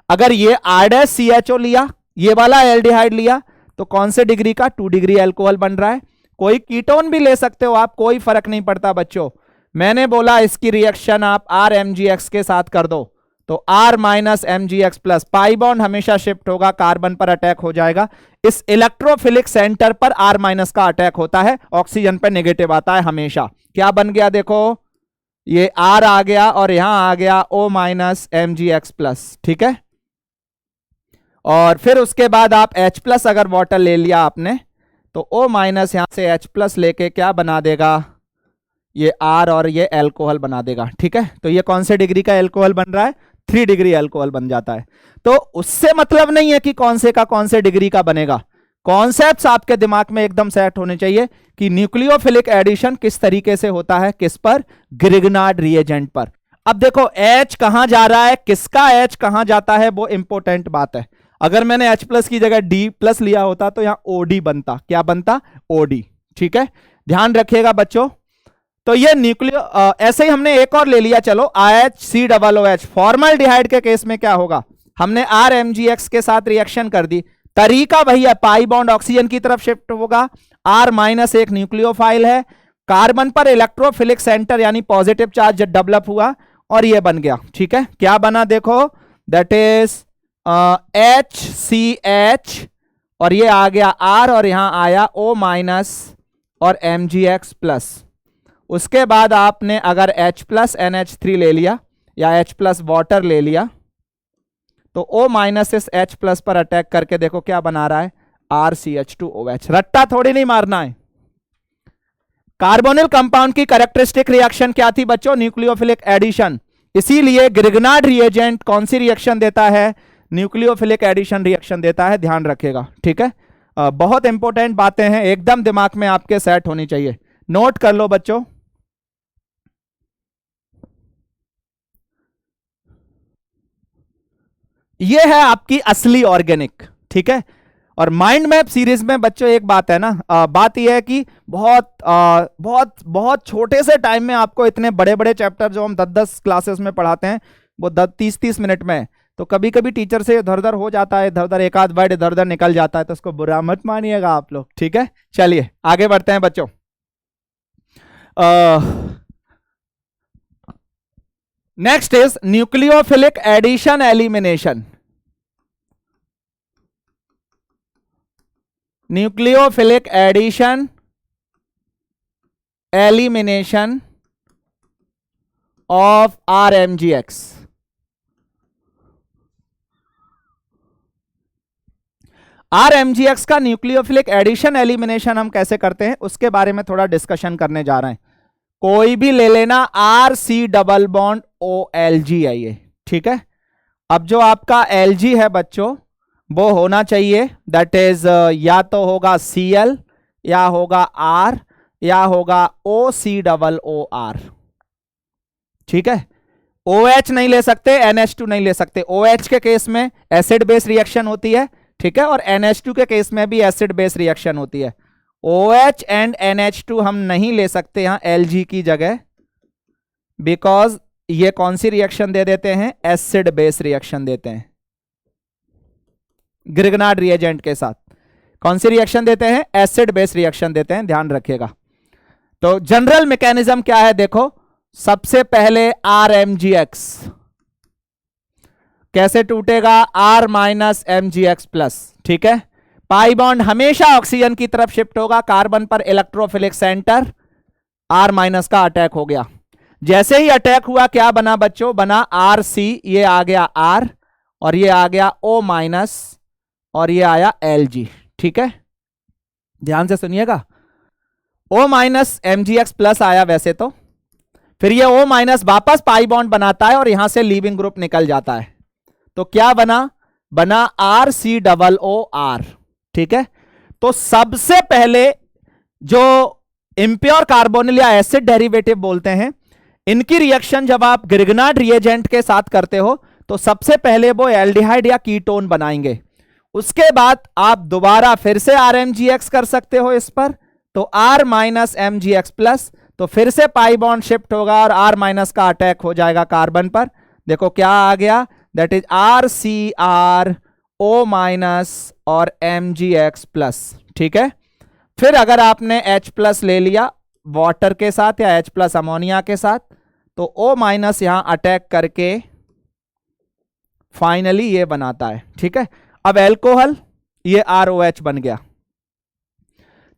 अगर ये R-CHO लिया, ये वाला एल्डिहाइड लिया, तो कौन से डिग्री का, 2 डिग्री एल्कोहल बन रहा है। कोई कीटोन भी ले सकते हो आप, कोई फर्क नहीं पड़ता बच्चों। मैंने बोला इसकी रिएक्शन आप RMgx के साथ कर दो, तो R minus Mgx plus, pi bond हमेशा शिफ्ट होगा, कार्बन पर अटैक हो जाएगा। इस इलेक्ट्रोफिलिक सेंटर पर R माइनस का अटैक होता है, ऑक्सीजन पर नेगेटिव आता है हमेशा। क्या बन गया देखो, ये R आ गया और यहां आ गया O माइनस Mgx प्लस, ठीक है। और फिर उसके बाद आप H प्लस अगर वाटर ले लिया आपने, तो O माइनस यहां से H प्लस लेके क्या बना देगा, ये R और ये एल्कोहल बना देगा, ठीक है। तो ये कौन से डिग्री का एल्कोहल बन रहा है, 3 डिग्री एल्कोहल बन जाता है। तो उससे मतलब नहीं है कि कौन से का कौन से डिग्री का बनेगा, कॉन्सेप्ट्स आपके दिमाग में एकदम सेट होने चाहिए कि न्यूक्लियोफिलिक एडिशन किस तरीके से होता है, किस पर, ग्रिग्नार्ड रिएजेंट पर। अब देखो H कहां जा रहा है, किसका H कहां जाता है, वो इंपॉर्टेंट बात है। अगर मैंने H प्लस की जगह D प्लस लिया होता तो यहां OD बनता, क्या बनता, OD, ठीक है, ध्यान रखिएगा बच्चों। तो ये न्यूक्लियो ऐसे ही हमने एक और ले लिया, चलो IHCOOH, फॉर्मल्डिहाइड के केस में क्या होगा, हमने RMgx के साथ रिएक्शन कर दी, तरीका वही है, पाई बॉन्ड ऑक्सीजन की तरफ शिफ्ट होगा, R माइनस एक न्यूक्लियोफाइल है, कार्बन पर इलेक्ट्रोफिलिक सेंटर यानी पॉजिटिव चार्ज डेवलप हुआ, और ये बन गया, ठीक है। क्या बना देखो, दैट इज HCH, और ये आ गया R, और यहां आया O माइनस और Mgx प्लस। उसके बाद आपने अगर H प्लस NH3 ले लिया या H प्लस वाटर ले लिया, तो O माइनस इस H प्लस पर अटैक करके देखो क्या बना रहा है, RCH2OH। रट्टा थोड़ी नहीं मारना है। कार्बोनिल कंपाउंड की कैरेक्टरिस्टिक रिएक्शन क्या थी बच्चों, न्यूक्लियोफिलिक एडिशन। इसीलिए ग्रिग्नार्ड रिएजेंट कौन सी रिएक्शन देता है, न्यूक्लियोफिलिक एडिशन रिएक्शन देता है, ध्यान रखिएगा, ठीक है। बहुत इंपॉर्टेंट बातें हैं, एकदम दिमाग में आपके सेट होनी चाहिए, नोट कर लो बच्चों। ये है आपकी असली ऑर्गेनिक, ठीक है। और माइंड मैप सीरीज में बच्चों एक बात है ना, बात यह है कि बहुत बहुत छोटे से टाइम में आपको इतने बड़े बड़े चैप्टर जो हम 10-10 क्लासेस में पढ़ाते हैं वो 30-30 मिनट में, तो कभी कभी टीचर से इधर उधर हो जाता है, इधर उधर एक आध वर्ड इधर उधर निकल जाता है, तो उसको बुरा मत मानिएगा आप लोग, ठीक है। चलिए आगे बढ़ते हैं बच्चों। Next is nucleophilic addition elimination. Nucleophilic addition elimination of RMgx। RMgx का न्यूक्लियोफिलिक एडिशन एलिमिनेशन हम कैसे करते हैं उसके बारे में थोड़ा डिस्कशन करने जा रहे हैं। कोई भी ले लेना, RC डबल बॉन्ड OLG है ये, ठीक है। अब जो आपका Lg है बच्चों वो होना चाहिए दैट इज या तो होगा Cl या होगा R, या होगा OCOOR। ठीक है, OH नहीं ले सकते, NH2 नहीं ले सकते। OH के केस में एसिड बेस रिएक्शन होती है, ठीक है, और NH2 के केस में भी एसिड बेस रिएक्शन होती है। OH एंड NH2 हम नहीं ले सकते यहां Lg की जगह, बिकॉज ये कौन सी रिएक्शन दे देते हैं, एसिड बेस रिएक्शन देते हैं ग्रिगनार्ड रिएजेंट के साथ। कौन सी रिएक्शन देते हैं, एसिड बेस रिएक्शन देते हैं, ध्यान रखिएगा। तो जनरल मैकेनिज्म क्या है, देखो सबसे पहले RMgx कैसे टूटेगा, R माइनस MgX प्लस, ठीक है। पाई बॉन्ड हमेशा ऑक्सीजन की तरफ शिफ्ट होगा, कार्बन पर इलेक्ट्रोफिलिक सेंटर R माइनस का अटैक हो गया। जैसे ही अटैक हुआ क्या बना बच्चों, बना RC, ये आ गया R और ये आ गया O माइनस और ये आया Lg, ठीक है, ध्यान से सुनिएगा। O माइनस MgX प्लस आया वैसे तो, फिर ये O माइनस वापस पाई बॉन्ड बनाता है और यहां से लीविंग ग्रुप निकल जाता है, तो क्या बना, बना RCOOR, ठीक है। तो सबसे पहले जो इंप्योर कार्बोनिल या एसिड डेरिवेटिव बोलते हैं, इनकी रिएक्शन जब आप ग्रिगनार्ड रिएजेंट के साथ करते हो तो सबसे पहले वो एल्डिहाइड या कीटोन बनाएंगे। उसके बाद आप दोबारा फिर से RMgX कर सकते हो इस पर, तो R माइनस MgX प्लस, तो फिर से पाई बॉन्ड शिफ्ट होगा और R माइनस का अटैक हो जाएगा कार्बन पर। देखो क्या आ गया, that is RCR O minus और MgX प्लस, ठीक है। फिर अगर आपने H प्लस ले लिया वाटर के साथ या H प्लस अमोनिया के साथ, तो O माइनस यहां अटैक करके फाइनली ये बनाता है, ठीक है। अब एल्कोहल, ये ROH बन गया।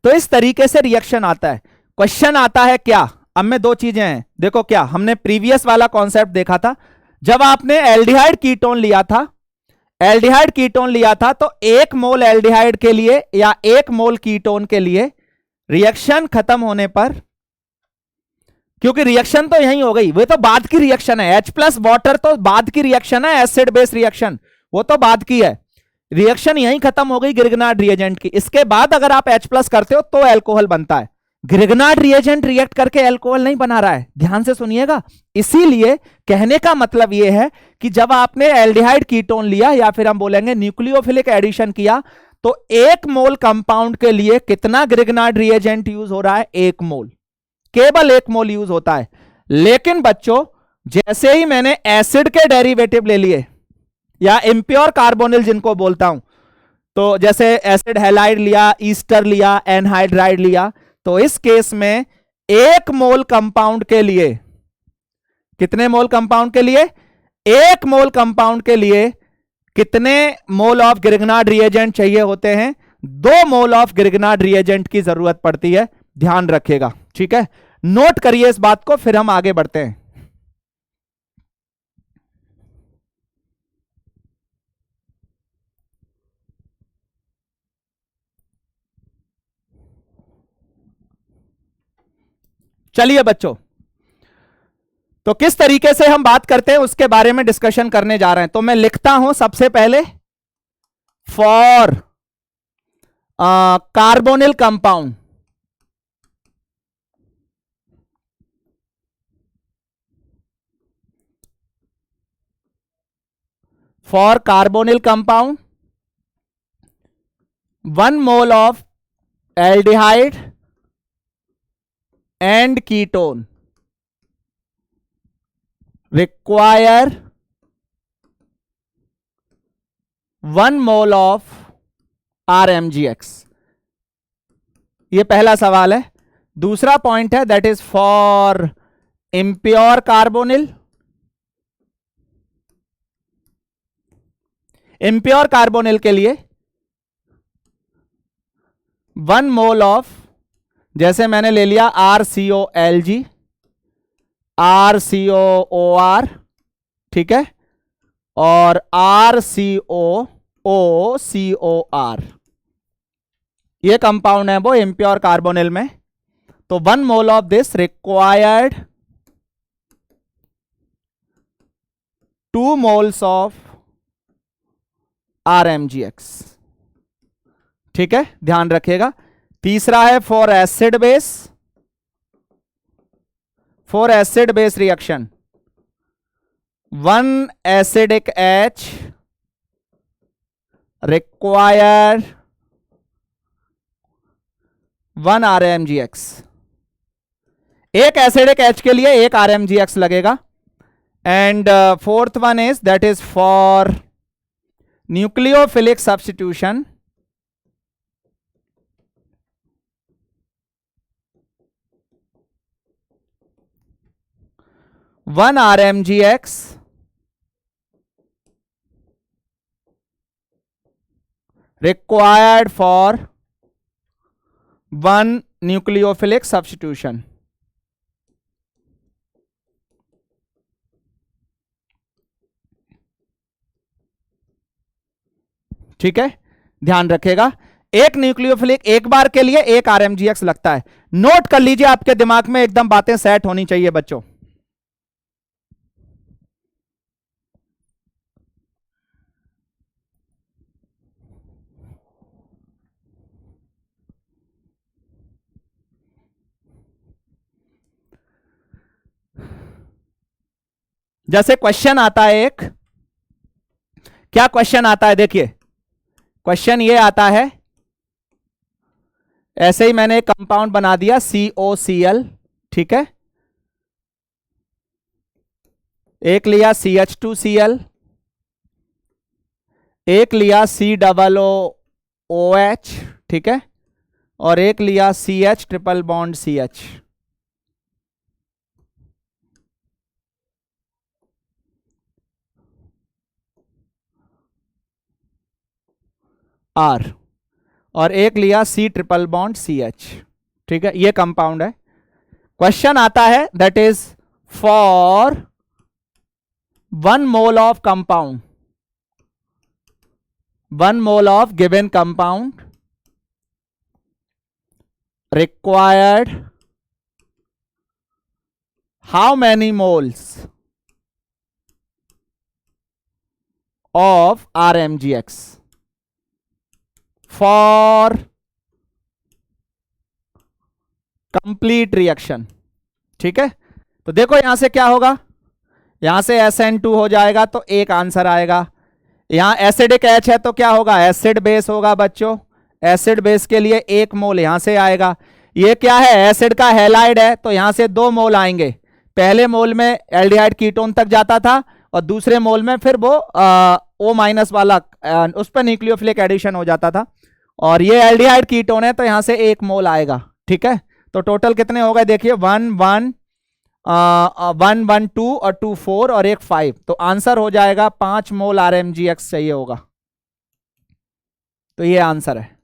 तो इस तरीके से रिएक्शन आता है। क्वेश्चन आता है क्या, अब में दो चीजें हैं, देखो क्या हमने प्रीवियस वाला कॉन्सेप्ट देखा था, जब आपने एल्डिहाइड कीटोन लिया था, एल्डिहाइड कीटोन लिया था, तो 1 मोल एल्डिहाइड के लिए या 1 मोल कीटोन के लिए रिएक्शन खत्म होने पर, क्योंकि रिएक्शन तो यही हो गई, वो तो बाद की रिएक्शन है, H प्लस वाटर तो बाद की रिएक्शन है, एसिड बेस रिएक्शन वो तो बाद की है, रिएक्शन यहीं खत्म हो गई ग्रिगनार्ड रिएजेंट की। इसके बाद अगर आप H प्लस करते हो तो एल्कोहल बनता है। ग्रिगनार्ड रिएजेंट रिएक्ट करके एल्कोहल नहीं बना रहा है, ध्यान से सुनिएगा। इसीलिए कहने का मतलब यह है कि जब आपने एल्डिहाइड कीटोन लिया या फिर हम बोलेंगे न्यूक्लियोफिलिक एडिशन किया, तो 1 मोल कंपाउंड के लिए कितना ग्रिगनार्ड रिएजेंट यूज हो रहा है, 1 मोल, केवल 1 मोल यूज होता है। लेकिन बच्चों जैसे ही मैंने एसिड के डेरिवेटिव ले लिए या इंप्योर कार्बोनिल जिनको बोलता हूं, तो जैसे एसिड हैलाइड लिया, ईस्टर लिया, एनहाइड्राइड लिया, तो इस केस में 1 मोल कंपाउंड के लिए, कितने मोल कंपाउंड के लिए, 1 मोल कंपाउंड के लिए कितने मोल ऑफ ग्रिगनार्ड रिएजेंट चाहिए होते हैं, 2 मोल ऑफ ग्रिगनार्ड रिएजेंट की जरूरत पड़ती है, ध्यान रखिएगा, ठीक है। नोट करिए इस बात को, फिर हम आगे बढ़ते हैं। चलिए बच्चों, तो किस तरीके से हम बात करते हैं उसके बारे में डिस्कशन करने जा रहे हैं। तो मैं लिखता हूं सबसे पहले, for carbonyl compound, for carbonyl compound 1 mole of aldehyde and ketone require 1 mole of RMgX। ये पहला सवाल है। दूसरा पॉइंट है that is for impure carbonyl, impure carbonyl के लिए 1 मोल ऑफ, जैसे मैंने ले लिया RCOLG, RCOOR, ठीक है, और RCOOCOR, ये कंपाउंड है वो इंप्योर कार्बोनिल में। तो 1 mole of this required 2 moles of RMgX, ठीक है, ध्यान रखिएगा। तीसरा है for acid base, for acid base reaction, one acidic H require 1 RMGX. एक एसिडिक H के लिए 1 RMGX लगेगा. And fourth one is that is for nucleophilic substitution, one RMGX required for one nucleophilic substitution. ठीक है, ध्यान रखेगा. एक nucleophilic एक बार के लिए 1 RMGX लगता है. नोट कर लीजिए, आपके दिमाग में एकदम बातें सेट होनी चाहिए बच्चों. जैसे क्वेश्चन आता है एक, क्या क्वेश्चन आता है देखिए. क्वेश्चन ये आता है, ऐसे ही मैंने एक कंपाउंड बना दिया COCl. ठीक है, एक लिया CH2Cl, एक लिया COOH. ठीक है, और एक लिया CH triple bond CH. R, और एक लिया C ट्रिपल बॉन्ड CH. ठीक है, ये कंपाउंड है. क्वेश्चन आता है that is for 1 mole of compound, 1 mole of given compound required how many moles of RMGX for complete reaction. ठीक है, तो देखो यहां से क्या होगा, यहां से SN2 हो जाएगा तो एक आंसर आएगा. यहां एसिडिक H है तो क्या होगा, एसिड बेस होगा बच्चों. एसिड बेस के लिए 1 मोल यहां से आएगा. ये क्या है, एसिड का हैलाइड है तो यहां से 2 मोल आएंगे. पहले मोल में एल्डिहाइड कीटोन तक जाता था और दूसरे मोल में फिर वो O माइनस वाला उस पर न्यूक्लियोफिलिक एडिशन हो जाता था. और ये एल्डिहाइड कीटोन है तो यहां से 1 मोल आएगा. ठीक है, तो टोटल कितने हो गए देखिए, 1 1 1 1 2 और 2 4 और 1 5. तो आंसर हो जाएगा 5 मोल RMGX चाहिए होगा. तो ये आंसर है.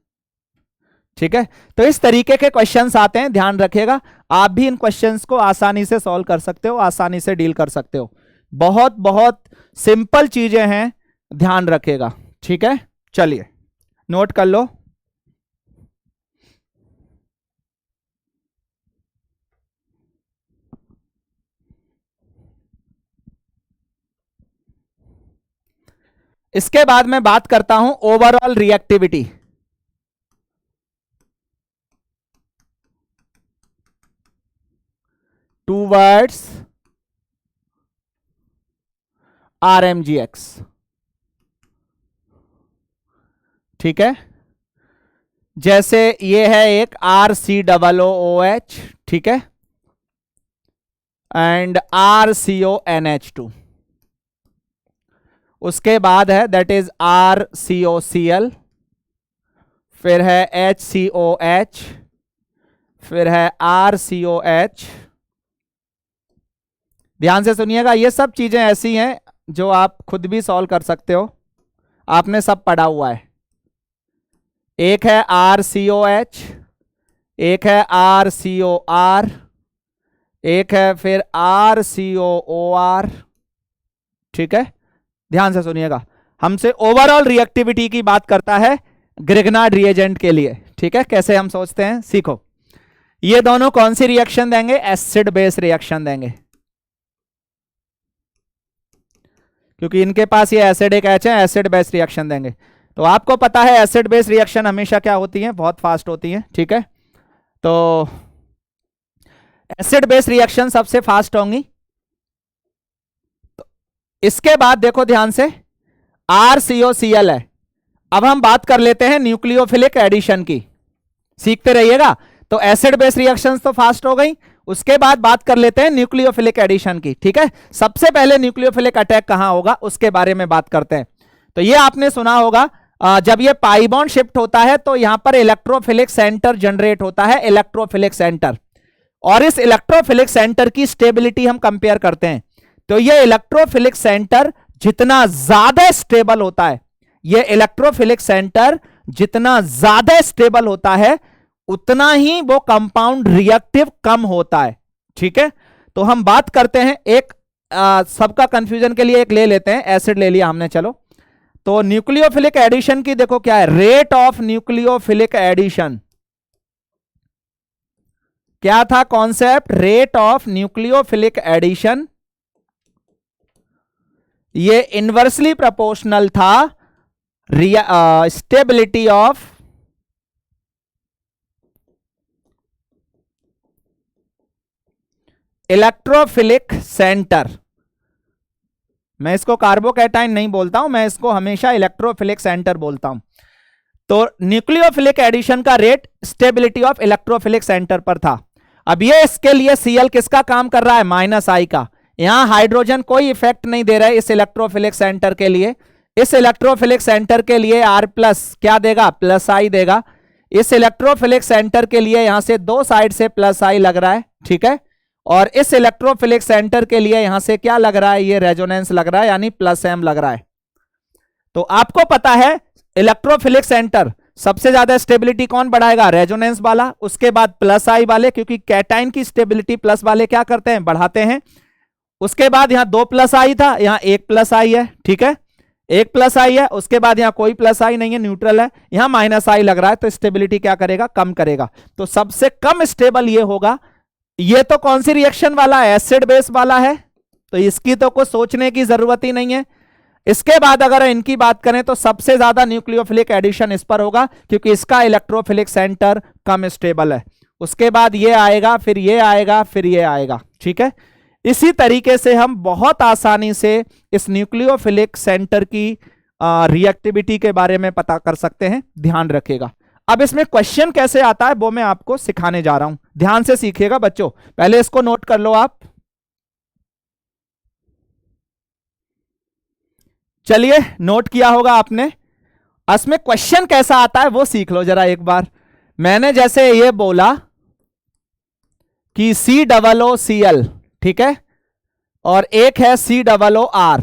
ठीक है, तो इस तरीके के क्वेश्चंस आते हैं, ध्यान रखिएगा. आप भी इन क्वेश्चंस को आसानी से सॉल्व कर सकते हो, आसानी से डील कर सकते हो. बहुत बहुत सिंपल चीजें हैं, ध्यान रखिएगा. ठीक है, चलिए नोट कर लो. इसके बाद मैं बात करता हूं ओवरऑल रिएक्टिविटी. Towards RMGX. ठीक है, जैसे ये है एक RCOOH. ठीक है, एंड RCONH2. उसके बाद है दैट इज RCOCl, फिर है HCOH, फिर है RCOH. ध्यान से सुनिएगा, ये सब चीजें ऐसी हैं जो आप खुद भी सॉल्व कर सकते हो, आपने सब पढ़ा हुआ है. एक है RCOH, एक है RCOR, एक है फिर RCOOR. ठीक है, ध्यान से सुनिएगा, हमसे ओवरऑल रिएक्टिविटी की बात करता है ग्रिग्नार्ड रिएजेंट के लिए. ठीक है, कैसे हम सोचते हैं सीखो. ये दोनों कौन सी रिएक्शन देंगे, एसिड बेस रिएक्शन देंगे, क्योंकि इनके पास ये एसिडिक H है, एसिड बेस रिएक्शन देंगे. तो आपको पता है एसिड बेस रिएक्शन हमेशा क्या होती है, बहुत फास्ट होती है. ठीक है, तो एसिड बेस रिएक्शन सबसे फास्ट होंगी। तो इसके बाद देखो ध्यान से, RCOCl है। अब हम बात कर लेते हैं न्यूक्लियोफिलिक एडिशन की, सीखते रहिएगा। तो एसिड बेस रिएक्शंस तो फास्ट हो गई, उसके बाद बात कर लेते हैं न्यूक्लियोफिलिक एडिशन की। ठीक है, सबसे पहले न्यूक्लियोफिलिक अटैक कहां होगा उसके बारे में बात करते हैं। तो ये आपने सुना होगा, जब ये पाई बॉन्ड शिफ्ट होता है तो यहां पर इलेक्ट्रोफिलिक सेंटर जनरेट होता है, इलेक्ट्रोफिलिक सेंटर। और इस इलेक्ट्रोफिलिक सेंटर की स्टेबिलिटी हम कंपेयर करते हैं। तो ये इलेक्ट्रोफिलिक सेंटर जितना ज्यादा स्टेबल होता है, ये इलेक्ट्रोफिलिक सेंटर जितना ज्यादा स्टेबल होता है, उतना ही वो कंपाउंड रिएक्टिव कम होता है। ठीक है, तो हम बात करते हैं एक, सबका कंफ्यूजन के लिए एक ले लेते हैं, एसिड ले लिया हमने, चलो। तो न्यूक्लियोफिलिक एडिशन की देखो क्या है, रेट ऑफ न्यूक्लियोफिलिक एडिशन। क्या था concept? Rate of nucleophilic addition. ये इनवर्सली प्रोपोर्शनल था स्टेबिलिटी ऑफ इलेक्ट्रोफिलिक सेंटर। मैं इसको कार्बोकैटाइन नहीं बोलता हूं, मैं इसको हमेशा इलेक्ट्रोफिलिक सेंटर बोलता हूं। तो न्यूक्लियोफिलिक एडिशन का rate stability of electrophilic centre पर था। अब ये इसके लिए Cl किसका काम कर रहा है? -I का। यहां हाइड्रोजन कोई इफेक्ट नहीं दे रहा है इस इलेक्ट्रोफिलिक सेंटर के लिए। इस इलेक्ट्रोफिलिक सेंटर के लिए R+ क्या देगा? +I देगा। इस इलेक्ट्रोफिलिक सेंटर के लिए यहां से दो साइड से +I लग रहा है, ठीक है। और इस इलेक्ट्रोफिलिक सेंटर के लिए यहां से क्या लग रहा है? ये रेजोनेंस लग रहा है, यानी +M लग रहा है। तो आपको पता है इलेक्ट्रोफिलिक सेंटर सबसे ज्यादा स्टेबिलिटी कौन बढ़ाएगा? रेजोनेंस वाला, उसके बाद +I वाले, क्योंकि कैटाइन की स्टेबिलिटी प्लस वाले क्या करते हैं? बढ़ाते हैं। उसके बाद यहां 2 +I था, यहां 1 +I है, ठीक है, 1 +I है। उसके बाद यहां कोई +I नहीं है, न्यूट्रल है। यहां -I लग रहा है, तो स्टेबिलिटी क्या करेगा? कम करेगा। तो सबसे कम स्टेबल ये होगा। ये तो कौन सी रिएक्शन वाला है? एसिड बेस वाला है, तो इसकी तो कुछ सोचने की जरूरत ही नहीं है। इसके बाद अगर इनकी बात करें तो सबसे ज्यादा न्यूक्लियोफिलिक एडिशन इस पर होगा, क्योंकि इसका इलेक्ट्रोफिलिक सेंटर कम स्टेबल है। उसके बाद ये आएगा, फिर ये आएगा, फिर ये आएगा, ठीक है। इसी तरीके से हम बहुत आसानी से इस न्यूक्लियोफिलिक सेंटर की रिएक्टिविटी के बारे में पता कर सकते हैं, ध्यान रखिएगा। अब इसमें क्वेश्चन कैसे आता है वो मैं आपको सिखाने जा रहा हूं, ध्यान से सीखिएगा बच्चों। पहले इसको नोट कर लो आप। चलिए, नोट किया होगा आपने। इसमें क्वेश्चन कैसा आता है वो सीख लो जरा एक बार। मैंने जैसे ये बोला कि COOCl, ठीक है, और एक है COOR।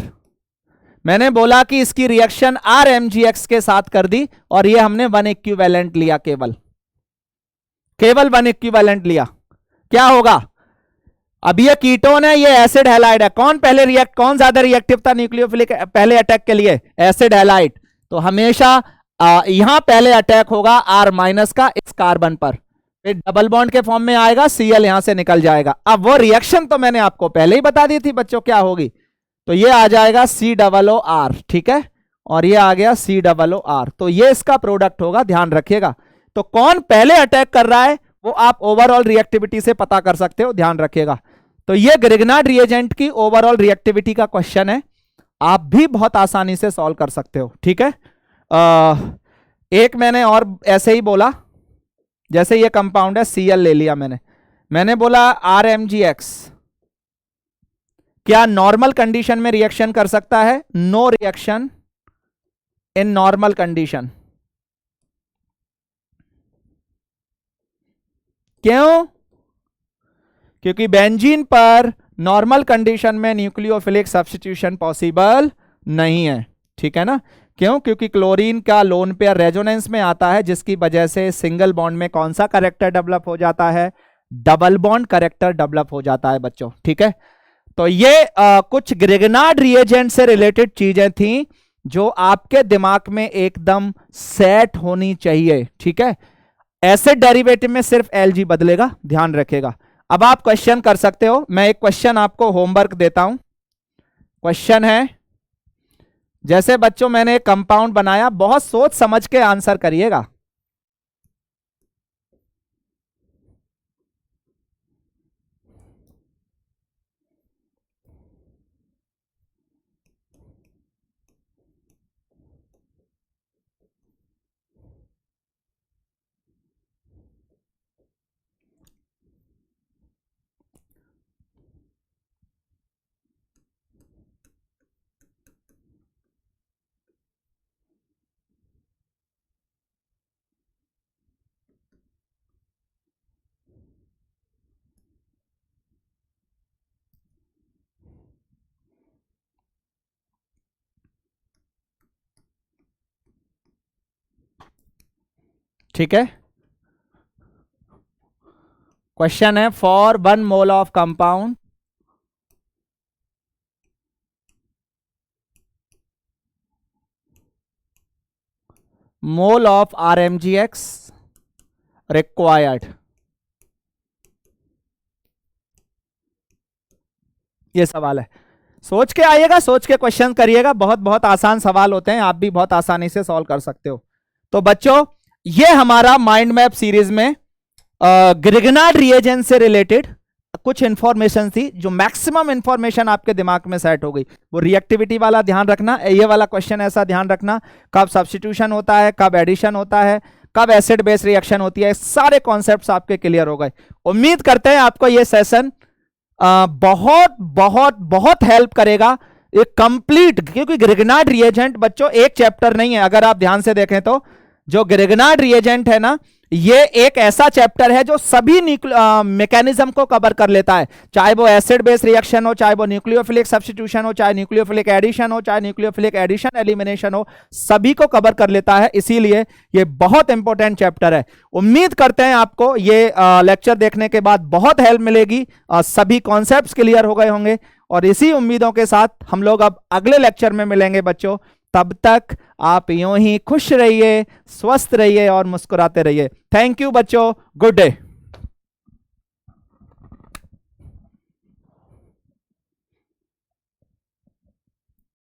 मैंने बोला कि इसकी रिएक्शन RMgX के साथ कर दी, और ये हमने 1 इक्विवेलेंट लिया, केवल 1 इक्विवेलेंट लिया। क्या होगा? अब ये कीटोन है, ये एसिड हैलाइड है। कौन ज्यादा रिएक्टिव था न्यूक्लियोफिलिक पहले अटैक के लिए? Acid halide. तो हमेशा यहां पहले अटैक होगा R- का इस कार्बन पर, फिर डबल बॉन्ड के फॉर्म में आएगा, Cl यहां से निकल जाएगा। अब वो रिएक्शन तो मैंने आपको पहले ही बता दी थी बच्चों, क्या होगी? तो ये आ जाएगा COOR, ठीक है, और ये आ गया COOR। तो ये इसका प्रोडक्ट होगा, ध्यान रखिएगा। तो कौन पहले अटैक कर रहा है वो आप ओवरऑल रिएक्टिविटी से पता कर सकते हो, ध्यान रखिएगा। तो ये ग्रिग्नार्ड रिएजेंट की ओवरऑल रिएक्टिविटी का क्वेश्चन है, आप भी बहुत आसानी से सॉल्व कर सकते हो, ठीक है। एक मैंने और ऐसे ही बोला, जैसे ये कंपाउंड है Cl ले लिया मैंने बोला RMgX क्या नॉर्मल कंडीशन में रिएक्शन कर सकता है? No reaction in normal condition. क्यों? क्योंकि बेंजीन पर नॉर्मल कंडीशन में न्यूक्लियोफिलिक सब्स्टिट्यूशन पॉसिबल नहीं है, ठीक है ना। क्यों? क्योंकि क्लोरीन का लोन पेयर रेजोनेंस में आता है, जिसकी वजह से सिंगल बॉन्ड में कौन सा कैरेक्टर डेवलप हो जाता है? डबल बॉन्ड कैरेक्टर डेवलप हो जाता है बच्चों, ठीक है। तो ये कुछ ग्रिग्नार्ड रिएजेंट से रिलेटेड चीजें थी जो आपके दिमाग में एकदम सेट होनी चाहिए, ठीक है। एसिड डेरिवेटिव में सिर्फ Lg बदलेगा, ध्यान रखिएगा। अब आप क्वेश्चन कर सकते हो। मैं एक क्वेश्चन आपको होमवर्क देता हूं। क्वेश्चन है, जैसे बच्चों मैंने एक कंपाउंड बनाया, बहुत सोच समझ के आंसर करिएगा। ठीक है। क्वेश्चन है for 1 mole of compound mole of RmGx required. ये सवाल है, सोच के आइएगा, सोच के क्वेश्चन करिएगा, बहुत बहुत आसान सवाल होते हैं, आप भी बहुत आसानी से सॉल्व कर सकते हो। तो बच्चों ये हमारा माइंड मैप सीरीज में ग्रिग्नार्ड रिएजेंट से रिलेटेड कुछ इंफॉर्मेशन थी, जो मैक्सिमम इंफॉर्मेशन आपके दिमाग में सेट हो गई। वो रिएक्टिविटी वाला ध्यान रखना, ये वाला क्वेश्चन ऐसा ध्यान रखना, कब सब्स्टिट्यूशन होता है, कब एडिशन होता है, कब एसिड बेस रिएक्शन होती है, सारे कॉन्सेप्ट्स आपके क्लियर हो गए। उम्मीद करते हैं आपको ये सेशन बहुत बहुत बहुत हेल्प करेगा एक कंप्लीट, क्योंकि ग्रिग्नार्ड रिएजेंट बच्चों एक चैप्टर नहीं है। अगर आप ध्यान से देखें तो जो ग्रिग्नार्ड रिएजेंट है ना, ये एक ऐसा चैप्टर है जो सभी मैकेनिज्म को कवर कर लेता है, चाहे वो एसिड बेस रिएक्शन हो, चाहे वो न्यूक्लियोफिलिक सब्स्टिट्यूशन हो, चाहे न्यूक्लियोफिलिक एडिशन हो, चाहे न्यूक्लियोफिलिक एडिशन एलिमिनेशन हो, सभी को कवर कर लेता है। इसीलिए ये बहुत इंपॉर्टेंट चैप्टर है। उम्मीद करते हैं आपको ये लेक्चर देखने के बाद बहुत हेल्प मिलेगी, सभी कॉन्सेप्ट्स क्लियर हो गए होंगे। और इसी उम्मीदों के साथ हम लोग अब अगले लेक्चर में मिलेंगे बच्चों। तब तक आप यूं ही खुश रहिए, स्वस्थ रहिए और मुस्कुराते रहिए। थैंक यू बच्चों, गुड डे।